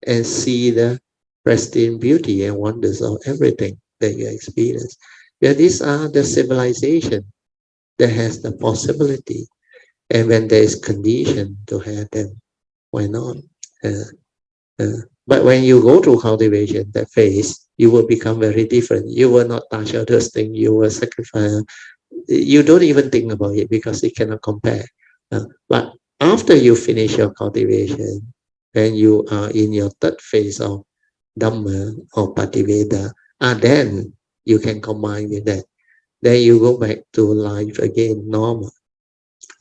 and see the pristine beauty and wonders of everything that you experience. Yeah, these are the civilization that has the possibility. And when there is condition to have them, why not? But when you go through cultivation, that phase, you will become very different. You will not touch others' things. You will sacrifice. You don't even think about it because it cannot compare. But after you finish your cultivation, when you are in your third phase of Dhamma or Pativeda, then you can combine with that. Then you go back to life again,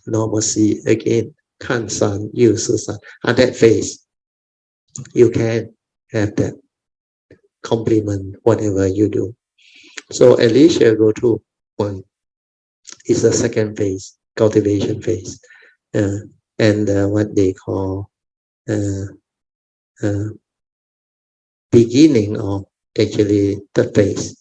normalcy again. Kansan, Yususan. At that phase, you can have that complement whatever you do. So at least you go through one. It's the second phase, cultivation phase, and what they call uh, uh, beginning of actually third phase.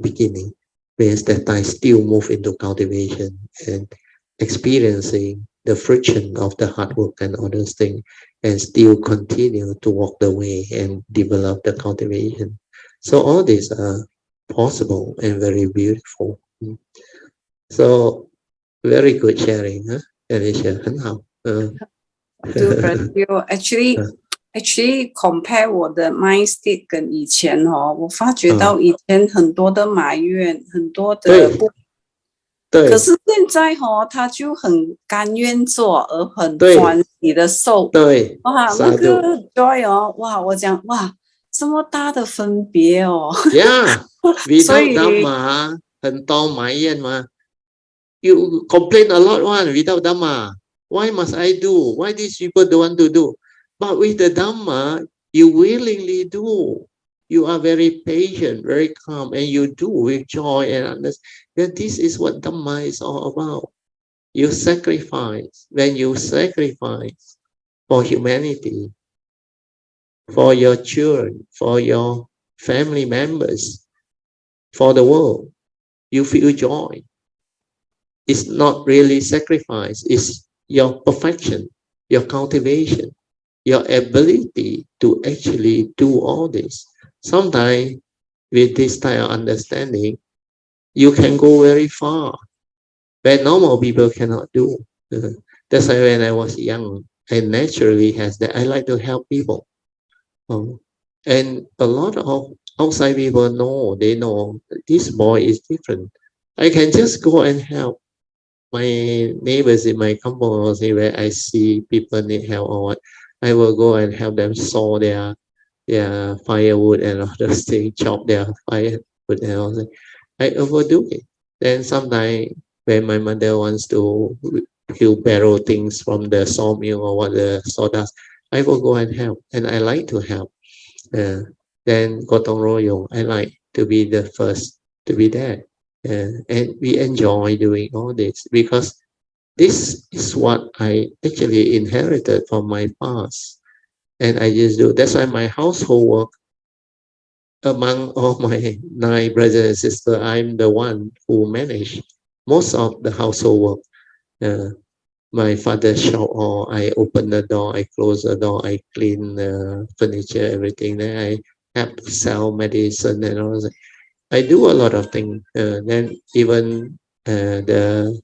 Beginning means that I still move into cultivation and experiencing the friction of the hard work and other things, and still continue to walk the way and develop the cultivation. So all these are possible and very beautiful. So very good sharing, huh? Alicia, 很好. Do actually compare 我的 mind state 跟以前我发觉到以前很多的埋怨，很多的不。可是现在他就很甘愿做，而很欢喜的受。对，哇，那个 joy 哇，我讲哇，这么大的分别Yeah, without Dhamma, 很多埋怨嘛。You complain a lot one without Dhamma. Why must I do? Why these people don't want to do? But with the Dhamma, you willingly do. You are very patient, very calm, and you do with joy and understand. This is what Dhamma is all about. You sacrifice. When you sacrifice for humanity, for your children, for your family members, for the world, you feel joy. It's not really sacrifice. It's your perfection, your cultivation, your ability to actually do all this. Sometimes with this type of understanding, you can go very far, but normal people cannot do. That's why when I was young, I naturally has that. I like to help people. And a lot of outside people know, they know this boy is different. I can just go and help my neighbors in my compound where I see people need help or what. I will go and help them saw their firewood and all those things, chop their firewood and all that. I overdo it. Then sometimes when my mother wants to wheelbarrow things from the sawmill or what the sawdust, I will go and help, and I like to help. Then Gotong Royong, I like to be the first to be there. And we enjoy doing all this because this is what I actually inherited from my past. And I just do. That's why my household work, among all my 9 brothers and sisters, I'm the one who manage most of the household work. My father's shop, or I open the door, I close the door, I clean the furniture, everything. Then I have to sell medicine and all that. I do a lot of things. Then even the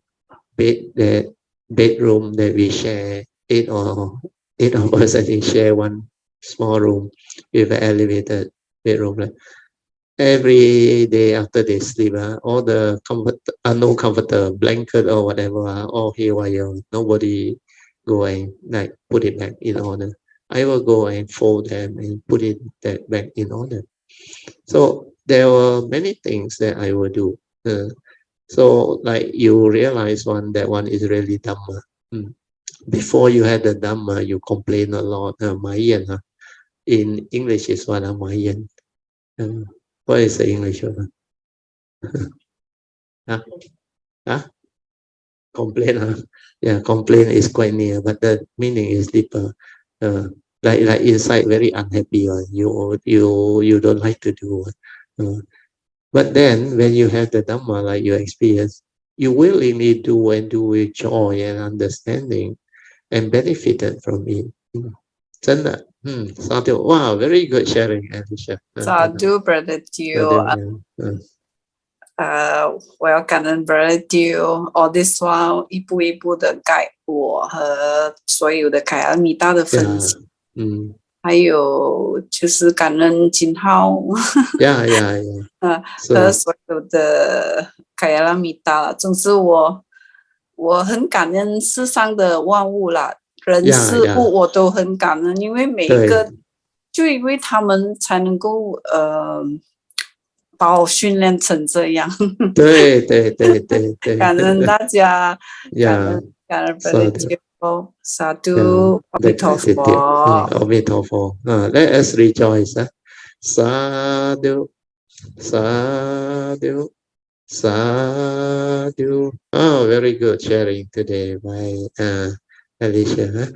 bedroom that we share, 8 of us, I think, share one small room with an elevated bedroom. Every day after they sleep, all the no comforter, blanket or whatever, all haywire. Nobody go and put it back in order. I will go and fold them and put it back in order. So there were many things that I will do. So like you realize that one is really Dhamma. Before you had the Dhamma, you complain a lot. Mayan, in English is what Mayan. What is the English of it? Complain. Yeah, complain is quite near, but the meaning is deeper. Like inside very unhappy. You don't like to do. But then when you have the Dhamma, like you experience, you willingly do and do with joy and understanding and benefited from it. 真的, Sadhu, wow, very good sharing, Alicia. Sadhu, brother Teo. 我要感恩 Brother all this while 一步一步的改我和所有的凯尔米达的分析，还有就是感恩金浩，和所有的凯尔米达，总之我很感恩世上的万物啦，人事物我都很感恩，因为每一个就因为他们才能够把我训练成这样。对，感恩大家，感恩萨杜，阿弥陀佛，阿弥陀佛。Let us rejoice. Sadhu, sadhu, sadhu. Oh, very good sharing today by Alicia.